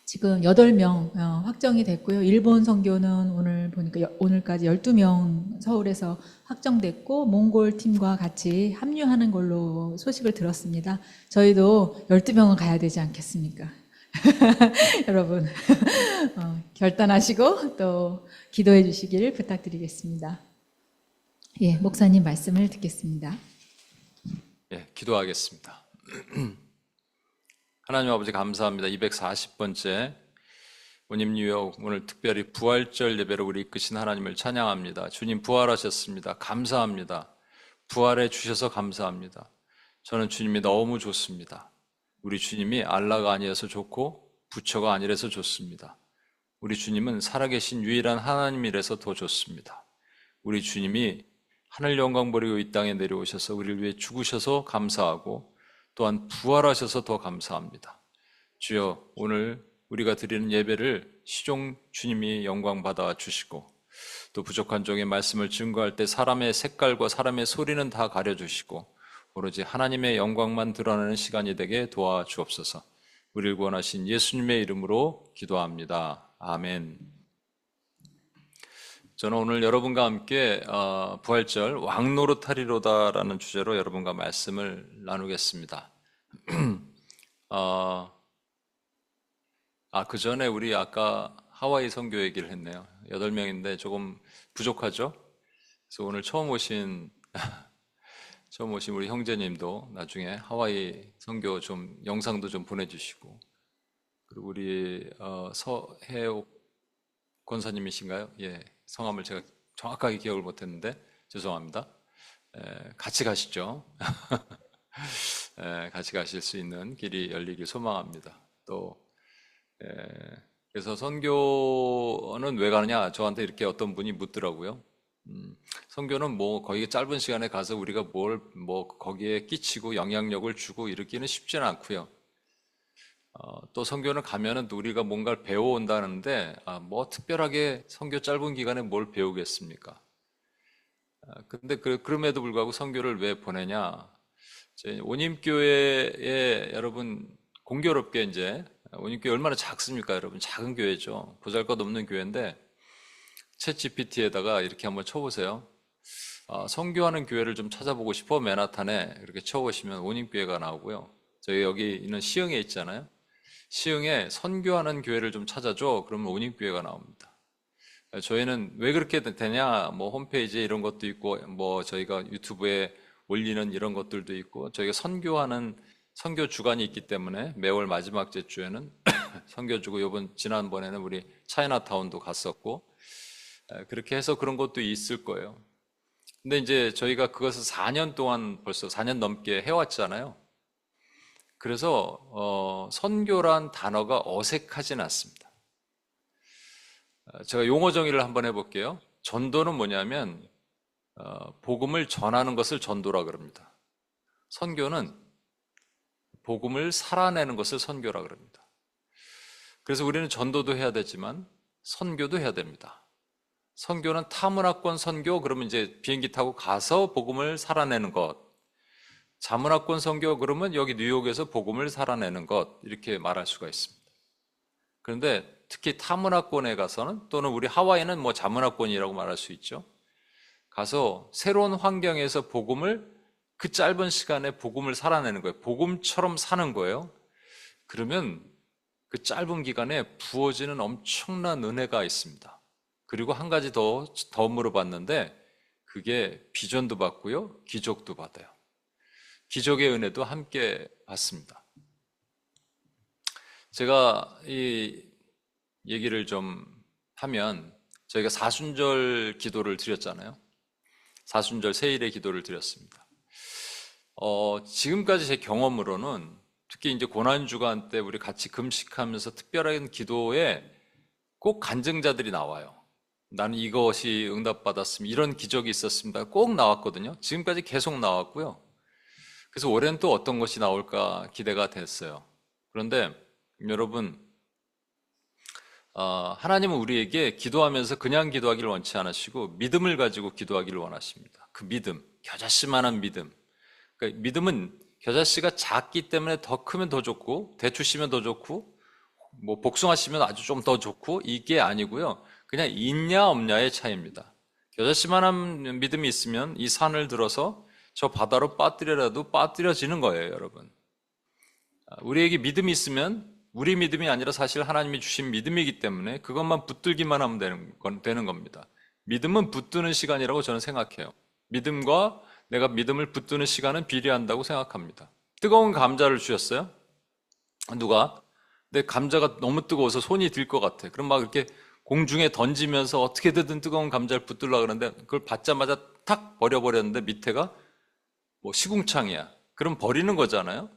지금 8명 확정이 됐고요. 일본 선교는 오늘 보니까 오늘까지 12명 서울에서 확정됐고 몽골 팀과 같이 합류하는 걸로 소식을 들었습니다. 저희도 12명은 가야 되지 않겠습니까? 여러분 결단하시고 또 기도해 주시길 부탁드리겠습니다. 예, 목사님 말씀을 듣겠습니다. 예, 기도하겠습니다. 하나님 아버지 감사합니다. 240번째 오님 뉴욕 오늘 특별히 부활절 예배로 우리 이끄신 하나님을 찬양합니다. 주님 부활하셨습니다. 감사합니다. 부활해 주셔서 감사합니다. 저는 주님이 너무 좋습니다. 우리 주님이 알라가 아니어서 좋고 부처가 아니라서 좋습니다. 우리 주님은 살아계신 유일한 하나님이라서 더 좋습니다. 우리 주님이 하늘 영광 버리고 이 땅에 내려오셔서 우리를 위해 죽으셔서 감사하고 또한 부활하셔서 더 감사합니다. 주여 오늘 우리가 드리는 예배를 시종 주님이 영광 받아 주시고 또 부족한 종의 말씀을 증거할 때 사람의 색깔과 사람의 소리는 다 가려주시고 오로지 하나님의 영광만 드러나는 시간이 되게 도와주옵소서. 우리를 구원하신 예수님의 이름으로 기도합니다. 아멘. 저는 오늘 여러분과 함께 부활절 왕노릇하리로다라는 주제로 여러분과 말씀을 나누겠습니다. 그 전에 우리 아까 하와이 선교 얘기를 했네요. 8명인데 조금 부족하죠? 그래서 오늘 처음 오신 우리 형제님도 나중에 하와이 선교 좀 영상도 좀 보내주시고, 그리고 우리 서해옥 권사님이신가요? 예, 성함을 제가 정확하게 기억을 못했는데 죄송합니다. 같이 가시죠. 같이 가실 수 있는 길이 열리길 소망합니다. 또 그래서 선교는 왜 가느냐 저한테 이렇게 어떤 분이 묻더라고요. 선교는 뭐 거기 짧은 시간에 가서 우리가 거기에 끼치고 영향력을 주고 이러기는 쉽지는 않고요. 또 선교는 가면은 우리가 뭔가를 배워온다는데 뭐 특별하게 선교 짧은 기간에 뭘 배우겠습니까? 근데 그럼에도 불구하고 선교를 왜 보내냐? 오님교회에 여러분 공교롭게 이제 온인교회 얼마나 작습니까, 여러분? 작은 교회죠. 보잘것없는 교회인데 챗 GPT에다가 이렇게 한번 쳐보세요. 선교하는 교회를 좀 찾아보고 싶어 맨하탄에 이렇게 쳐보시면 온인교회가 나오고요. 저희 여기 있는 시흥에 있잖아요. 시흥에 선교하는 교회를 좀 찾아줘. 그러면 온인교회가 나옵니다. 저희는 왜 그렇게 되냐? 뭐 홈페이지에 이런 것도 있고, 뭐 저희가 유튜브에 올리는 이런 것들도 있고, 저희가 선교하는 선교 주간이 있기 때문에 매월 마지막 주에는 선교 주고, 지난번에는 우리 차이나타운도 갔었고, 그렇게 해서 그런 것도 있을 거예요. 근데 이제 저희가 그것을 4년 동안 벌써 4년 넘게 해왔잖아요. 그래서 선교란 단어가 어색하진 않습니다. 제가 용어 정의를 한번 해볼게요. 전도는 뭐냐면 복음을 전하는 것을 전도라 그럽니다. 선교는 복음을 살아내는 것을 선교라 그럽니다. 그래서 우리는 전도도 해야 되지만 선교도 해야 됩니다. 선교는 타문화권 선교, 그러면 이제 비행기 타고 가서 복음을 살아내는 것. 자문화권 선교, 그러면 여기 뉴욕에서 복음을 살아내는 것, 이렇게 말할 수가 있습니다. 그런데 특히 타문화권에 가서는, 또는 우리 하와이는 뭐 자문화권이라고 말할 수 있죠. 가서 새로운 환경에서 복음을, 그 짧은 시간에 복음을 살아내는 거예요. 복음처럼 사는 거예요. 그러면 그 짧은 기간에 부어지는 엄청난 은혜가 있습니다. 그리고 한 가지 더 물어봤는데, 그게 비전도 받고요, 기적도 받아요. 기적의 은혜도 함께 받습니다. 제가 이 얘기를 좀 하면, 저희가 사순절 기도를 드렸잖아요. 사순절 세일의 기도를 드렸습니다. 지금까지 제 경험으로는 특히 이제 고난주간 때 우리 같이 금식하면서 특별한 기도에 꼭 간증자들이 나와요. 나는 이것이 응답받았습니다. 이런 기적이 있었습니다. 꼭 나왔거든요. 지금까지 계속 나왔고요. 그래서 올해는 또 어떤 것이 나올까 기대가 됐어요. 그런데 여러분, 하나님은 우리에게 기도하면서 그냥 기도하기를 원치 않으시고 믿음을 가지고 기도하기를 원하십니다. 그 믿음, 겨자씨만한 믿음. 그러니까 믿음은 겨자씨가 작기 때문에 더 크면 더 좋고, 대추씨면 더 좋고, 뭐 복숭아씨면 아주 좀 더 좋고, 이게 아니고요. 그냥 있냐 없냐의 차이입니다. 겨자씨만한 믿음이 있으면 이 산을 들어서 저 바다로 빠뜨려라도 빠뜨려지는 거예요, 여러분. 우리에게 믿음이 있으면 우리 믿음이 아니라 사실 하나님이 주신 믿음이기 때문에 그것만 붙들기만 하면 되는 겁니다. 믿음은 붙드는 시간이라고 저는 생각해요. 믿음과 내가 믿음을 붙드는 시간은 비례한다고 생각합니다. 뜨거운 감자를 주셨어요? 누가? 근데 감자가 너무 뜨거워서 손이 들 것 같아. 그럼 막 이렇게 공중에 던지면서 어떻게든 뜨거운 감자를 붙들려고 그러는데, 그걸 받자마자 탁 버려버렸는데 밑에가 뭐 시궁창이야. 그럼 버리는 거잖아요.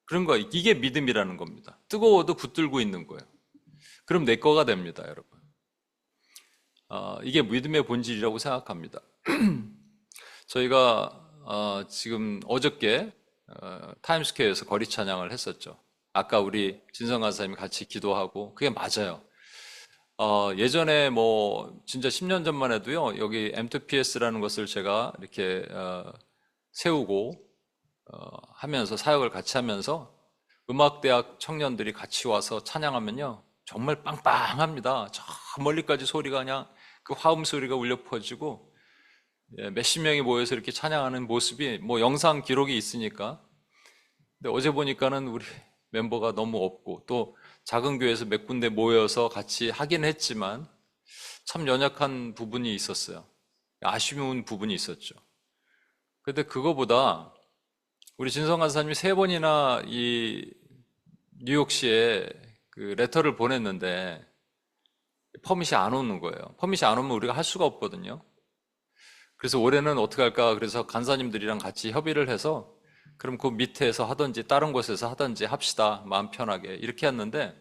그런 거, 이게 믿음이라는 겁니다. 뜨거워도 붙들고 있는 거예요. 그럼 내 거가 됩니다, 여러분. 이게 믿음의 본질이라고 생각합니다. 저희가 지금 어저께 타임스퀘어에서 거리 찬양을 했었죠. 아까 우리 진성 간사님이 같이 기도하고, 그게 맞아요. 예전에 뭐 진짜 10년 전만 해도요, 여기 M2PS라는 것을 제가 이렇게 세우고 하면서, 사역을 같이 하면서 음악대학 청년들이 같이 와서 찬양하면요, 정말 빵빵합니다. 저 멀리까지 소리가 그냥 그 화음 소리가 울려 퍼지고, 몇십 명이 모여서 이렇게 찬양하는 모습이 뭐 영상 기록이 있으니까. 근데 어제 보니까는 우리 멤버가 너무 없고, 또 작은 교회에서 몇 군데 모여서 같이 하긴 했지만 참 연약한 부분이 있었어요. 아쉬운 부분이 있었죠. 근데 그거보다 우리 진성 간사님이 3번이나 이 뉴욕시에 그 레터를 보냈는데 퍼밋이 안 오는 거예요. 퍼밋이 안 오면 우리가 할 수가 없거든요. 그래서 올해는 어떻게 할까? 그래서 간사님들이랑 같이 협의를 해서, 그럼 그 밑에서 하든지 다른 곳에서 하든지 합시다. 마음 편하게. 이렇게 했는데,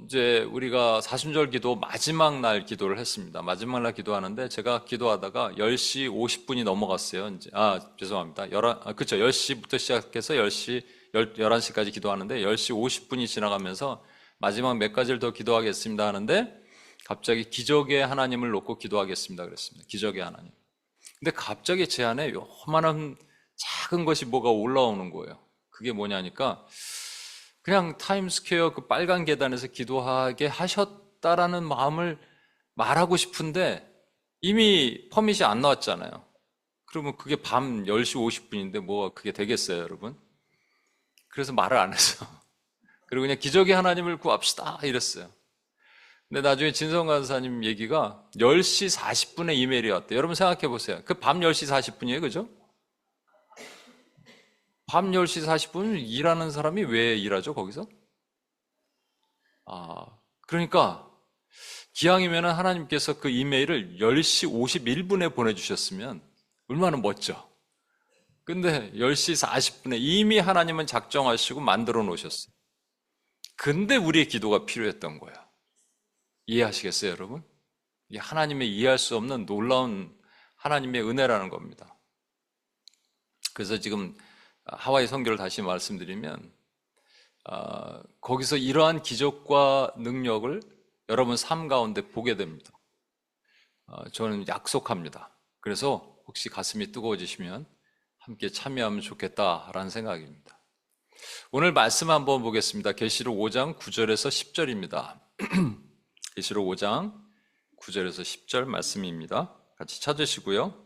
이제 우리가 사순절 기도 마지막 날 기도를 했습니다. 마지막 날 기도하는데, 제가 기도하다가 10시 50분이 넘어갔어요. 이제, 죄송합니다. 그쵸. 10시부터 시작해서 11시까지 기도하는데, 10시 50분이 지나가면서 마지막 몇 가지를 더 기도하겠습니다 하는데, 갑자기 기적의 하나님을 놓고 기도하겠습니다 그랬습니다. 기적의 하나님. 근데 갑자기 제 안에 요만한 작은 것이 뭐가 올라오는 거예요. 그게 뭐냐니까, 그냥 타임스퀘어 그 빨간 계단에서 기도하게 하셨다라는 마음을 말하고 싶은데 이미 퍼밋이 안 나왔잖아요. 그러면 그게 밤 10시 50분인데 뭐 그게 되겠어요, 여러분? 그래서 말을 안 했어. 그리고 그냥 기적의 하나님을 구합시다 이랬어요. 근데 나중에 진성 간사님 얘기가 10시 40분에 이메일이 왔대요. 여러분 생각해 보세요. 그 밤 10시 40분이에요, 그죠? 밤 10시 40분 일하는 사람이 왜 일하죠, 거기서? 그러니까 기왕이면 하나님께서 그 이메일을 10시 51분에 보내주셨으면 얼마나 멋져. 근데 10시 40분에 이미 하나님은 작정하시고 만들어 놓으셨어요. 근데 우리의 기도가 필요했던 거야. 이해하시겠어요, 여러분? 이게 하나님의 이해할 수 없는 놀라운 하나님의 은혜라는 겁니다. 그래서 지금 하와이 선교를 다시 말씀드리면 거기서 이러한 기적과 능력을 여러분 삶 가운데 보게 됩니다. 저는 약속합니다. 그래서 혹시 가슴이 뜨거워지시면 함께 참여하면 좋겠다라는 생각입니다. 오늘 말씀 한번 보겠습니다. 계시록 5장 9절에서 10절입니다. 계시록 5장 9절에서 10절 말씀입니다. 같이 찾으시고요.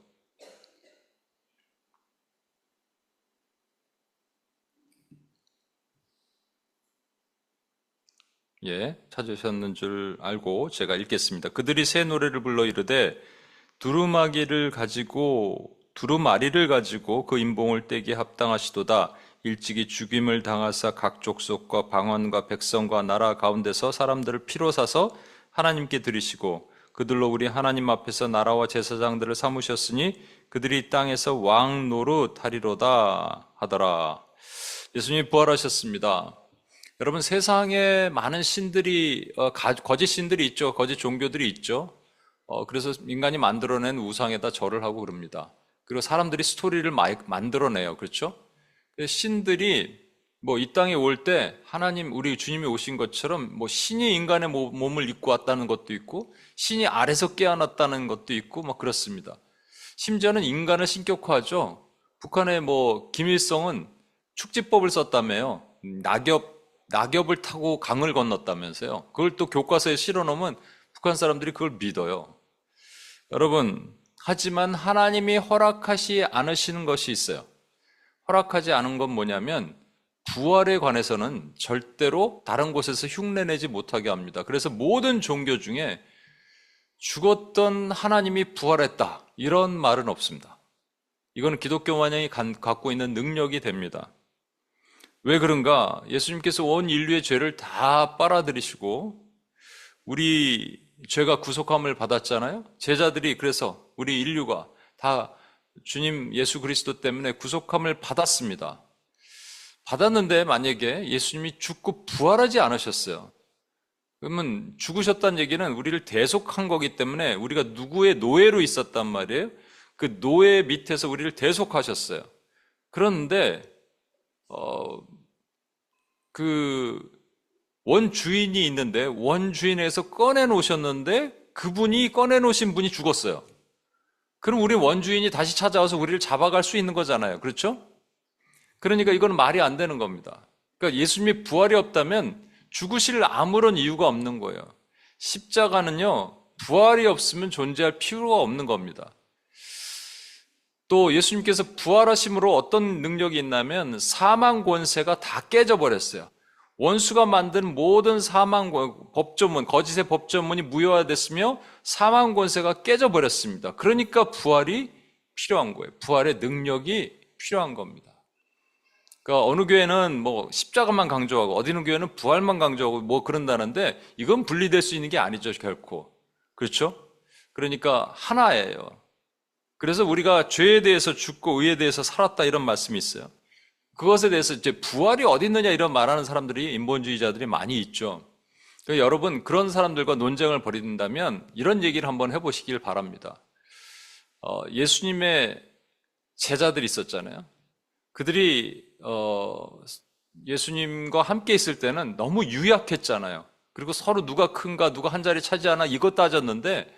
찾으셨는 줄 알고 제가 읽겠습니다. 그들이 새 노래를 불러 이르되 두루마리를 가지고 그 인봉을 떼기에 합당하시도다. 일찍이 죽임을 당하사 각 족속과 방언과 백성과 나라 가운데서 사람들을 피로 사서 하나님께 드리시고 그들로 우리 하나님 앞에서 나라와 제사장들을 삼으셨으니 그들이 이 땅에서 왕 노릇하리로다 하더라. 예수님이 부활하셨습니다. 여러분, 세상에 많은 신들이 거짓 신들이 있죠. 거짓 종교들이 있죠. 그래서 인간이 만들어낸 우상에다 절을 하고 그럽니다. 그리고 사람들이 스토리를 만들어내요. 그렇죠? 신들이 뭐 이 땅에 올 때 하나님, 우리 주님이 오신 것처럼 뭐 신이 인간의 몸을 입고 왔다는 것도 있고 신이 아래서 깨어났다는 것도 있고 뭐 그렇습니다. 심지어는 인간을 신격화하죠. 북한의 뭐 김일성은 축지법을 썼다며요. 낙엽을 타고 강을 건넜다면서요. 그걸 또 교과서에 실어놓으면 북한 사람들이 그걸 믿어요. 여러분, 하지만 하나님이 허락하지 않으시는 것이 있어요. 허락하지 않은 건 뭐냐면 부활에 관해서는 절대로 다른 곳에서 흉내내지 못하게 합니다. 그래서 모든 종교 중에 죽었던 하나님이 부활했다 이런 말은 없습니다. 이건 기독교 만영이 갖고 있는 능력이 됩니다. 왜 그런가? 예수님께서 온 인류의 죄를 다 빨아들이시고 우리 죄가 구속함을 받았잖아요. 제자들이 그래서 우리 인류가 다 주님 예수 그리스도 때문에 구속함을 받았습니다. 받았는데 만약에 예수님이 죽고 부활하지 않으셨어요. 그러면 죽으셨다는 얘기는 우리를 대속한 거기 때문에 우리가 누구의 노예로 있었단 말이에요. 그 노예 밑에서 우리를 대속하셨어요. 그런데 그 원주인이 있는데 원주인에서 꺼내놓으셨는데 그분이 꺼내놓으신 분이 죽었어요. 그럼 우리 원주인이 다시 찾아와서 우리를 잡아갈 수 있는 거잖아요. 그렇죠? 그러니까 이건 말이 안 되는 겁니다. 그러니까 예수님이 부활이 없다면 죽으실 아무런 이유가 없는 거예요. 십자가는요, 부활이 없으면 존재할 필요가 없는 겁니다. 또 예수님께서 부활하심으로 어떤 능력이 있냐면 사망 권세가 다 깨져버렸어요. 원수가 만든 모든 사망 법조문, 거짓의 법조문이 무효화됐으며 사망 권세가 깨져버렸습니다. 그러니까 부활이 필요한 거예요. 부활의 능력이 필요한 겁니다. 그러니까 어느 교회는 뭐 십자가만 강조하고 어디 는 교회는 부활만 강조하고 뭐 그런다는데 이건 분리될 수 있는 게 아니죠, 결코. 그렇죠? 그러니까 하나예요. 그래서 우리가 죄에 대해서 죽고 의에 대해서 살았다 이런 말씀이 있어요. 그것에 대해서 이제 부활이 어디 있느냐 이런 말하는 사람들이 인본주의자들이 많이 있죠. 그러니까 여러분, 그런 사람들과 논쟁을 벌인다면 이런 얘기를 한번 해보시길 바랍니다. 예수님의 제자들이 있었잖아요. 그들이 예수님과 함께 있을 때는 너무 유약했잖아요. 그리고 서로 누가 큰가 누가 한 자리 차지하나 이것 따졌는데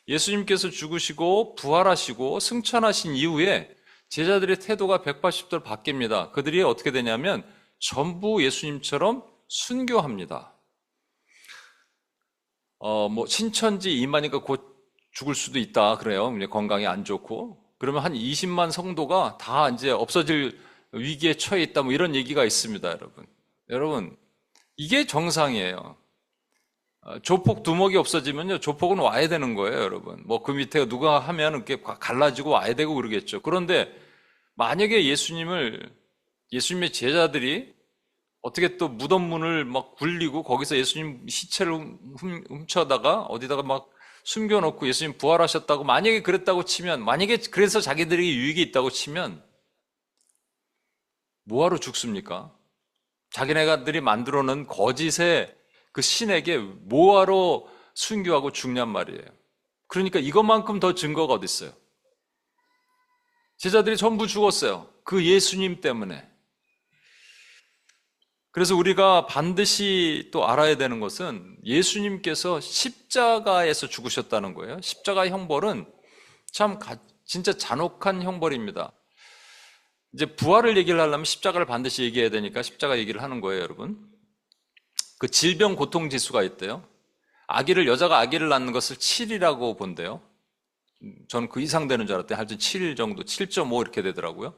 예수님께서 죽으시고 부활하시고 승천하신 이후에 제자들의 태도가 180도로 바뀝니다. 그들이 어떻게 되냐면 전부 예수님처럼 순교합니다. 신천지 이만희가 곧 죽을 수도 있다 그래요. 건강이 안 좋고. 그러면 한 20만 성도가 다 이제 없어질 위기에 처해 있다, 뭐 이런 얘기가 있습니다, 여러분. 여러분, 이게 정상이에요. 조폭 두목이 없어지면요, 조폭은 와야 되는 거예요, 여러분. 그 밑에 누가 하면 이렇게 갈라지고 와야 되고 그러겠죠. 그런데 만약에 예수님의 제자들이 어떻게 또 무덤 문을 막 굴리고 거기서 예수님 시체를 훔쳐다가 어디다가 막 숨겨놓고 예수님 부활하셨다고 만약에 그랬다고 치면, 만약에 그래서 자기들에게 유익이 있다고 치면 뭐하러 죽습니까? 자기네들이 만들어놓은 거짓의 그 신에게 뭐하러 순교하고 죽냔 말이에요. 그러니까 이것만큼 더 증거가 어디 있어요? 제자들이 전부 죽었어요. 그 예수님 때문에. 그래서 우리가 반드시 또 알아야 되는 것은 예수님께서 십자가에서 죽으셨다는 거예요. 십자가 형벌은 참 진짜 잔혹한 형벌입니다. 이제 부활을 얘기를 하려면 십자가를 반드시 얘기해야 되니까 십자가 얘기를 하는 거예요, 여러분. 그 질병 고통 지수가 있대요. 여자가 아기를 낳는 것을 7이라고 본대요. 저는 그 이상 되는 줄 알았더니 하여튼 7 정도, 7.5 이렇게 되더라고요.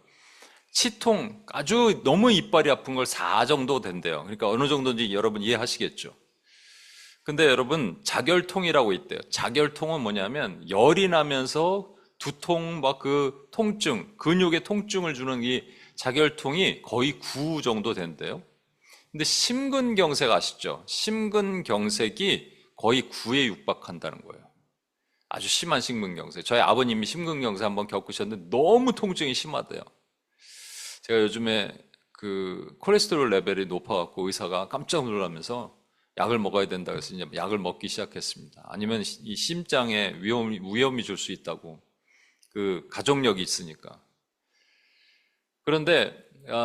치통, 아주 너무 이빨이 아픈 걸 4 정도 된대요. 그러니까 어느 정도인지 여러분 이해하시겠죠. 근데 여러분, 자결통이라고 있대요. 자결통은 뭐냐면 열이 나면서 두통, 그 통증, 근육에 통증을 주는 이 자결통이 거의 9 정도 된대요. 근데 심근경색 아시죠? 심근경색이 거의 9에 육박한다는 거예요. 아주 심한 심근경색. 저희 아버님이 심근경색 한번 겪으셨는데 너무 통증이 심하대요. 제가 요즘에 그 콜레스테롤 레벨이 높아갖고 의사가 깜짝 놀라면서 약을 먹어야 된다고 해서 이제 약을 먹기 시작했습니다. 아니면 이 심장에 위험이 줄 수 있다고. 그 가족력이 있으니까. 그런데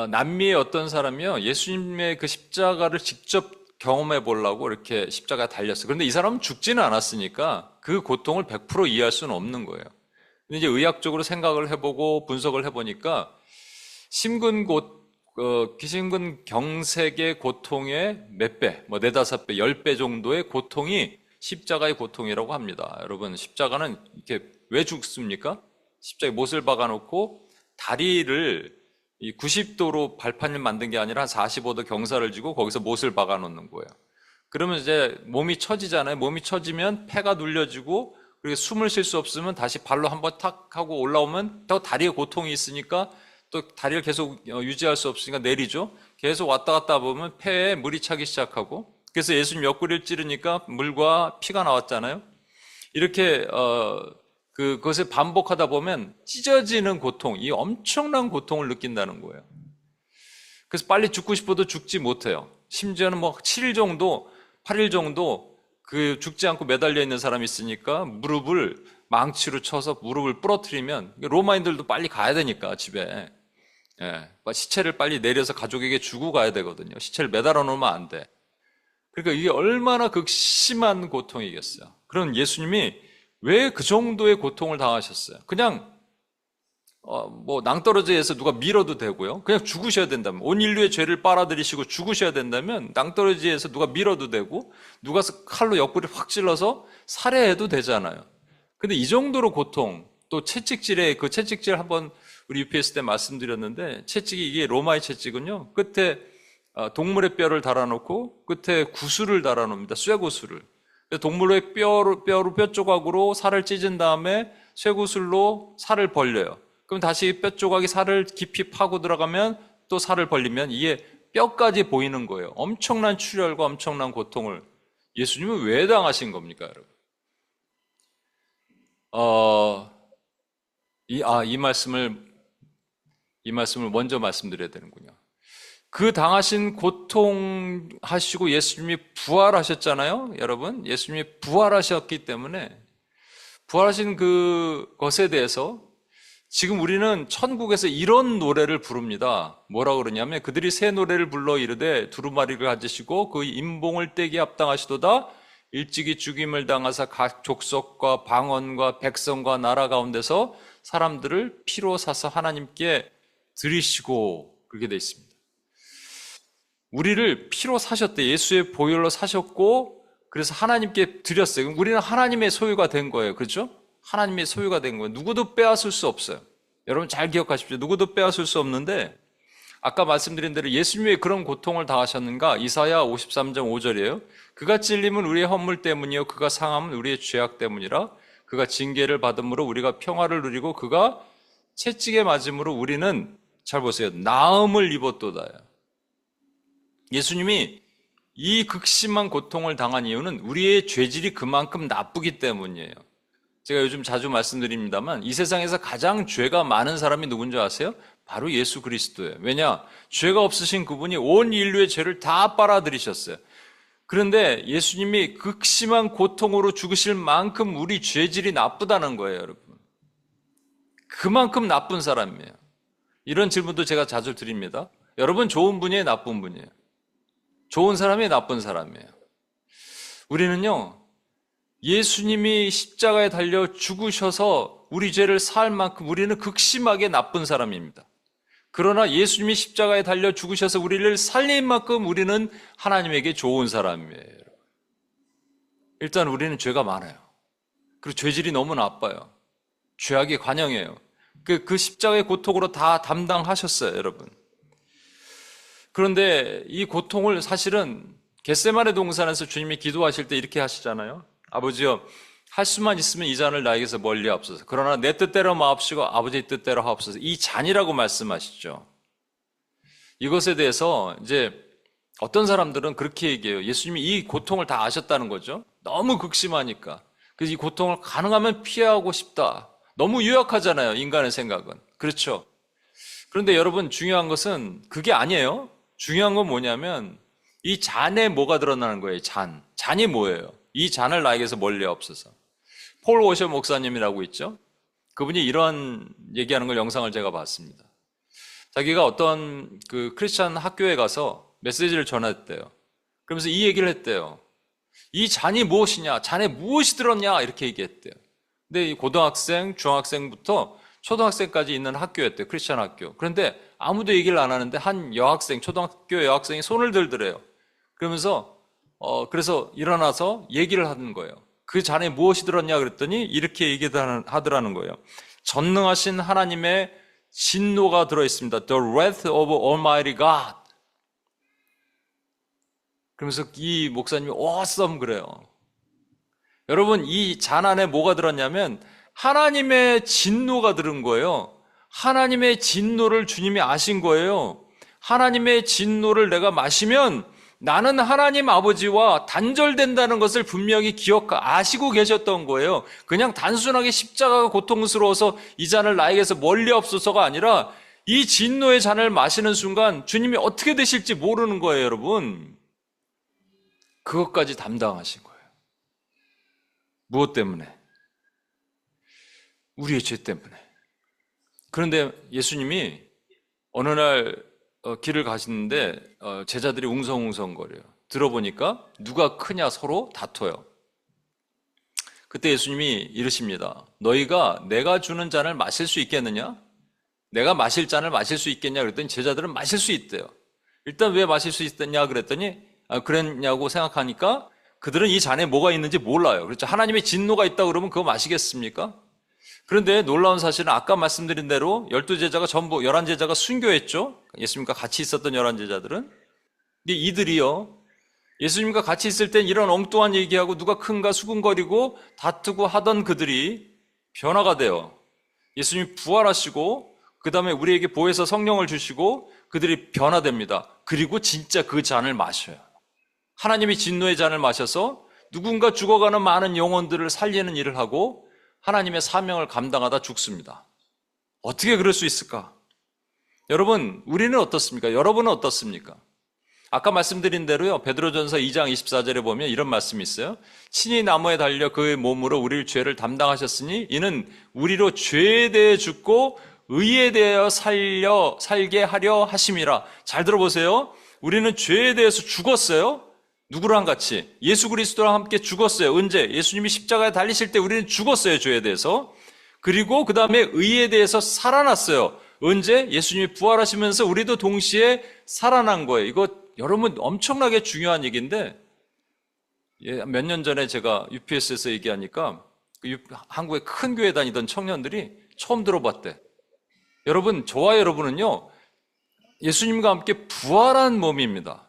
남미의 어떤 사람이요, 예수님의 그 십자가를 직접 경험해 보려고 이렇게 십자가에 달렸어요. 그런데 이 사람은 죽지는 않았으니까 그 고통을 100% 이해할 수는 없는 거예요. 근데 이제 의학적으로 생각을 해보고 분석을 해보니까 심근경색의 고통의 몇 배, 4, 5배, 10배 정도의 고통이 십자가의 고통이라고 합니다. 여러분, 십자가는 이렇게 왜 죽습니까? 십자가에 못을 박아놓고 다리를 90도로 발판을 만든 게 아니라 한 45도 경사를 지고 거기서 못을 박아놓는 거예요. 그러면 이제 몸이 처지잖아요. 몸이 처지면 폐가 눌려지고, 그리고 숨을 쉴 수 없으면 다시 발로 한번 탁 하고 올라오면 또 다리에 고통이 있으니까 또 다리를 계속 유지할 수 없으니까 내리죠. 계속 왔다 갔다 보면 폐에 물이 차기 시작하고, 그래서 예수님 옆구리를 찌르니까 물과 피가 나왔잖아요. 이렇게 그것을 반복하다 보면 찢어지는 고통, 이 엄청난 고통을 느낀다는 거예요. 그래서 빨리 죽고 싶어도 죽지 못해요. 심지어는 7일 정도, 8일 정도 그 죽지 않고 매달려 있는 사람이 있으니까 무릎을 망치로 쳐서 무릎을 부러뜨리면, 로마인들도 빨리 가야 되니까 집에, 시체를 빨리 내려서 가족에게 주고 가야 되거든요. 시체를 매달아 놓으면 안 돼. 그러니까 이게 얼마나 극심한 고통이겠어요. 그런 예수님이 왜 그 정도의 고통을 당하셨어요? 그냥 낭떠러지에서 누가 밀어도 되고요. 그냥 죽으셔야 된다면, 온 인류의 죄를 빨아들이시고 죽으셔야 된다면 낭떠러지에서 누가 밀어도 되고, 누가 칼로 옆구리 확 찔러서 살해해도 되잖아요. 근데 이 정도로 고통, 또 채찍질에, 채찍질 한번 우리 UPS 때 말씀드렸는데, 채찍이, 이게 로마의 채찍은요, 끝에 동물의 뼈를 달아놓고 끝에 구슬을 달아놓습니다. 쇠구슬을. 동물의 뼈 조각으로 살을 찢은 다음에 쇠구슬로 살을 벌려요. 그럼 다시 뼈 조각이 살을 깊이 파고 들어가면 또 살을 벌리면 이게 뼈까지 보이는 거예요. 엄청난 출혈과 엄청난 고통을 예수님은 왜 당하신 겁니까, 여러분? 이 말씀을 먼저 말씀드려야 되는군요. 그 당하신 고통하시고 예수님이 부활하셨잖아요, 여러분. 예수님이 부활하셨기 때문에 부활하신 그것에 대해서 지금 우리는 천국에서 이런 노래를 부릅니다. 뭐라고 그러냐면, 그들이 새 노래를 불러 이르되 두루마리를 가지시고 그 임봉을 떼기 합당하시도다. 일찍이 죽임을 당하사 각 족속과 방언과 백성과 나라 가운데서 사람들을 피로 사서 하나님께 드리시고, 그렇게 되어 있습니다. 우리를 피로 사셨대. 예수의 보혈로 사셨고 그래서 하나님께 드렸어요. 그럼 우리는 하나님의 소유가 된 거예요. 그렇죠? 하나님의 소유가 된 거예요. 누구도 빼앗을 수 없어요. 여러분 잘 기억하십시오. 누구도 빼앗을 수 없는데 아까 말씀드린 대로 예수님이 왜 그런 고통을 당하셨는가? 이사야 53장 5절이에요. 그가 찔림은 우리의 허물 때문이요 그가 상함은 우리의 죄악 때문이라. 그가 징계를 받음으로 우리가 평화를 누리고 그가 채찍에 맞음으로 우리는 잘 보세요. 나음을 입었도다. 예수님이 이 극심한 고통을 당한 이유는 우리의 죄질이 그만큼 나쁘기 때문이에요. 제가 요즘 자주 말씀드립니다만 이 세상에서 가장 죄가 많은 사람이 누군지 아세요? 바로 예수 그리스도예요. 왜냐? 죄가 없으신 그분이 온 인류의 죄를 다 빨아들이셨어요. 그런데 예수님이 극심한 고통으로 죽으실 만큼 우리 죄질이 나쁘다는 거예요, 여러분. 그만큼 나쁜 사람이에요. 이런 질문도 제가 자주 드립니다. 여러분 좋은 분이에요, 나쁜 분이에요? 좋은 사람이에요, 나쁜 사람이에요? 우리는요, 예수님이 십자가에 달려 죽으셔서 우리 죄를 사할 만큼 우리는 극심하게 나쁜 사람입니다. 그러나 예수님이 십자가에 달려 죽으셔서 우리를 살린 만큼 우리는 하나님에게 좋은 사람이에요. 일단 우리는 죄가 많아요. 그리고 죄질이 너무 나빠요. 죄악이 관영이에요. 그 십자가의 고통으로 다 담당하셨어요, 여러분. 그런데 이 고통을 사실은 겟세마네 동산에서 주님이 기도하실 때 이렇게 하시잖아요. 아버지여, 할 수만 있으면 이 잔을 나에게서 멀리 하옵소서. 그러나 내 뜻대로 마옵시고 아버지의 뜻대로 하옵소서. 이 잔이라고 말씀하시죠. 이것에 대해서 이제 어떤 사람들은 그렇게 얘기해요. 예수님이 이 고통을 다 아셨다는 거죠. 너무 극심하니까. 그래서 이 고통을 가능하면 피하고 싶다. 너무 유약하잖아요, 인간의 생각은. 그렇죠? 그런데 여러분 중요한 것은 그게 아니에요. 중요한 건 뭐냐면 이 잔에 뭐가 드러나는 거예요, 잔. 잔이 뭐예요? 이 잔을 나에게서 멀리 하옵소서. 폴 워셔 목사님이라고 있죠. 그분이 이런 얘기하는 걸 영상을 제가 봤습니다. 자기가 어떤 그 크리스찬 학교에 가서 메시지를 전했대요. 그러면서 이 얘기를 했대요. 이 잔이 무엇이냐? 잔에 무엇이 들었냐? 이렇게 얘기했대요. 근데 이 고등학생, 중학생부터 초등학생까지 있는 학교였대요. 크리스찬 학교. 그런데 아무도 얘기를 안 하는데 한 여학생, 초등학교 여학생이 손을 들더래요. 그러면서 그래서 일어나서 얘기를 하는 거예요. 그 잔에 무엇이 들었냐 그랬더니 이렇게 얘기하더라는 거예요. 전능하신 하나님의 진노가 들어있습니다. The wrath of Almighty God. 그러면서 이 목사님이 awesome 그래요. 여러분 이 잔 안에 뭐가 들었냐면 하나님의 진노가 들은 거예요. 하나님의 진노를 주님이 아신 거예요. 하나님의 진노를 내가 마시면 나는 하나님 아버지와 단절된다는 것을 분명히 아시고 계셨던 거예요. 그냥 단순하게 십자가가 고통스러워서 이 잔을 나에게서 멀리 없어서가 아니라 이 진노의 잔을 마시는 순간 주님이 어떻게 되실지 모르는 거예요, 여러분. 그것까지 담당하신 거예요. 무엇 때문에? 우리의 죄 때문에. 그런데 예수님이 어느 날 길을 가시는데 제자들이 웅성웅성거려요. 들어보니까 누가 크냐 서로 다퉈요. 그때 예수님이 이러십니다. 너희가 내가 주는 잔을 마실 수 있겠느냐? 내가 마실 잔을 마실 수 있겠냐? 그랬더니 제자들은 마실 수 있대요. 일단 왜 마실 수 있겠냐? 그랬더니 그랬냐고 생각하니까 그들은 이 잔에 뭐가 있는지 몰라요. 그렇죠? 하나님의 진노가 있다 그러면 그거 마시겠습니까? 그런데 놀라운 사실은 아까 말씀드린 대로 12제자가 전부 11제자가 순교했죠. 예수님과 같이 있었던 11제자들은. 근데 이들이요. 예수님과 같이 있을 땐 이런 엉뚱한 얘기하고 누가 큰가 수군거리고 다투고 하던 그들이 변화가 돼요. 예수님이 부활하시고 그 다음에 우리에게 보혜사 성령을 주시고 그들이 변화됩니다. 그리고 진짜 그 잔을 마셔요. 하나님이 진노의 잔을 마셔서 누군가 죽어가는 많은 영혼들을 살리는 일을 하고 하나님의 사명을 감당하다 죽습니다. 어떻게 그럴 수 있을까? 여러분, 우리는 어떻습니까? 여러분은 어떻습니까? 아까 말씀드린 대로요, 베드로전서 2장 24절에 보면 이런 말씀이 있어요. 친히 나무에 달려 그의 몸으로 우리의 죄를 담당하셨으니 이는 우리로 죄에 대해 죽고 의에 대하여 살게 하려 하심이라. 잘 들어보세요. 우리는 죄에 대해서 죽었어요. 누구랑 같이? 예수 그리스도랑 함께 죽었어요. 언제? 예수님이 십자가에 달리실 때 우리는 죽었어요, 죄에 대해서. 그리고 그 다음에 의에 대해서 살아났어요. 언제? 예수님이 부활하시면서 우리도 동시에 살아난 거예요. 이거 여러분 엄청나게 중요한 얘기인데 몇 년 전에 제가 UPS에서 얘기하니까 한국의 큰 교회 다니던 청년들이 처음 들어봤대. 여러분, 저와 여러분은요, 예수님과 함께 부활한 몸입니다.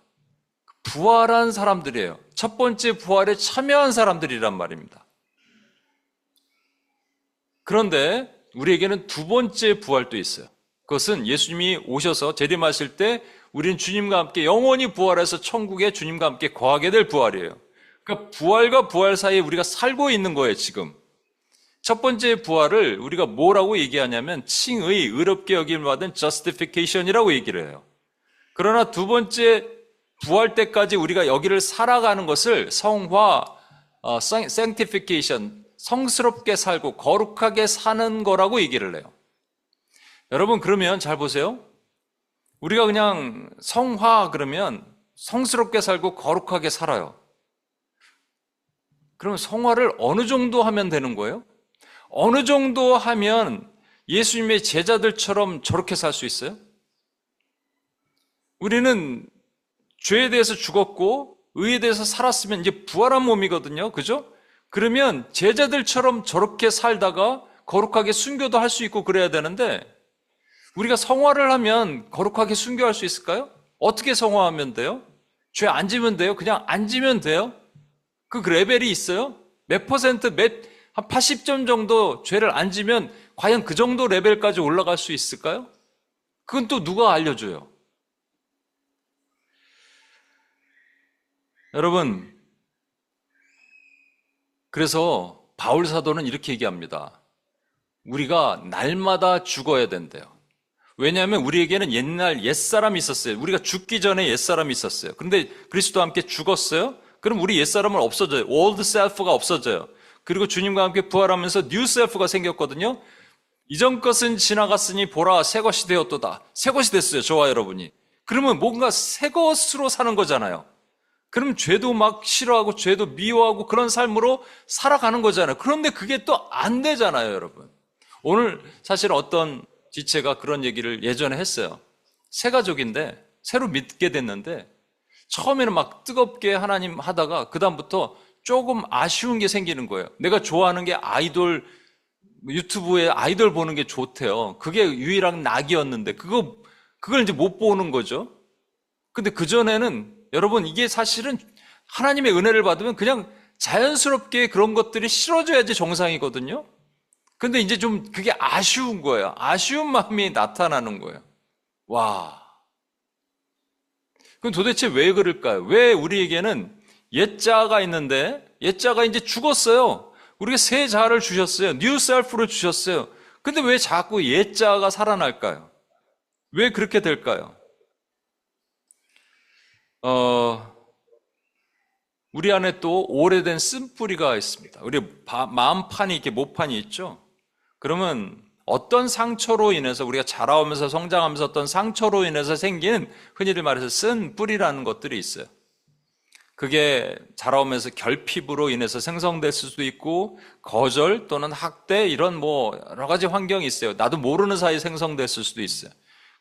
부활한 사람들이에요. 첫 번째 부활에 참여한 사람들이란 말입니다. 그런데 우리에게는 두 번째 부활도 있어요. 그것은 예수님이 오셔서 재림하실 때 우리는 주님과 함께 영원히 부활해서 천국에 주님과 함께 거하게 될 부활이에요. 그러니까 부활과 부활 사이에 우리가 살고 있는 거예요, 지금. 첫 번째 부활을 우리가 뭐라고 얘기하냐면 칭의, 의롭게 여김을 받은 justification이라고 얘기를 해요. 그러나 두 번째 부활 때까지 우리가 여기를 살아가는 것을 성화, sanctification, 성스럽게 살고 거룩하게 사는 거라고 얘기를 해요. 여러분, 그러면 잘 보세요. 우리가 그냥 성화 그러면 성스럽게 살고 거룩하게 살아요. 그럼 성화를 어느 정도 하면 되는 거예요? 어느 정도 하면 예수님의 제자들처럼 저렇게 살 수 있어요? 우리는 죄에 대해서 죽었고 의에 대해서 살았으면 이제 부활한 몸이거든요. 그죠? 그러면 제자들처럼 저렇게 살다가 거룩하게 순교도 할 수 있고 그래야 되는데 우리가 성화를 하면 거룩하게 순교할 수 있을까요? 어떻게 성화하면 돼요? 죄 안 지면 돼요? 그냥 안 지면 돼요? 그 레벨이 있어요? 몇 퍼센트, 한 80점 정도 죄를 안 지면 과연 그 정도 레벨까지 올라갈 수 있을까요? 그건 또 누가 알려줘요? 여러분, 그래서 바울 사도는 이렇게 얘기합니다. 우리가 날마다 죽어야 된대요. 왜냐하면 우리에게는 옛날 옛사람이 있었어요. 우리가 죽기 전에 옛사람이 있었어요. 그런데 그리스도와 함께 죽었어요? 그럼 우리 옛사람은 없어져요. old self가 없어져요. 그리고 주님과 함께 부활하면서 new self가 생겼거든요. 이전 것은 지나갔으니 보라 새 것이 되었도다. 새 것이 됐어요. 저와 여러분이. 그러면 뭔가 새 것으로 사는 거잖아요. 그럼 죄도 막 싫어하고 죄도 미워하고 그런 삶으로 살아가는 거잖아요. 그런데 그게 또 안 되잖아요, 여러분. 오늘 사실 어떤 지체가 그런 얘기를 예전에 했어요. 새 가족인데 새로 믿게 됐는데 처음에는 막 뜨겁게 하나님 하다가 그다음부터 조금 아쉬운 게 생기는 거예요. 내가 좋아하는 게 아이돌, 유튜브에 아이돌 보는 게 좋대요. 그게 유일한 낙이었는데 그걸 이제 못 보는 거죠. 근데 그전에는 여러분 이게 사실은 하나님의 은혜를 받으면 그냥 자연스럽게 그런 것들이 싫어져야지 정상이거든요. 근데 이제 좀 그게 아쉬운 거예요. 아쉬운 마음이 나타나는 거예요. 와. 그럼 도대체 왜 그럴까요? 왜 우리에게는 옛자가 있는데 옛자가 이제 죽었어요. 우리가 새 자를 주셨어요. 뉴 셀프를 주셨어요. 근데 왜 자꾸 옛자가 살아날까요? 왜 그렇게 될까요? 우리 안에 또 오래된 쓴뿌리가 있습니다. 우리 마음판이 이렇게 모판이 있죠? 그러면 어떤 상처로 인해서 우리가 자라오면서 성장하면서 어떤 상처로 인해서 생긴 흔히들 말해서 쓴 뿌리라는 것들이 있어요. 그게 자라오면서 결핍으로 인해서 생성됐을 수도 있고 거절 또는 학대 이런 뭐 여러 가지 환경이 있어요. 나도 모르는 사이에 생성됐을 수도 있어요.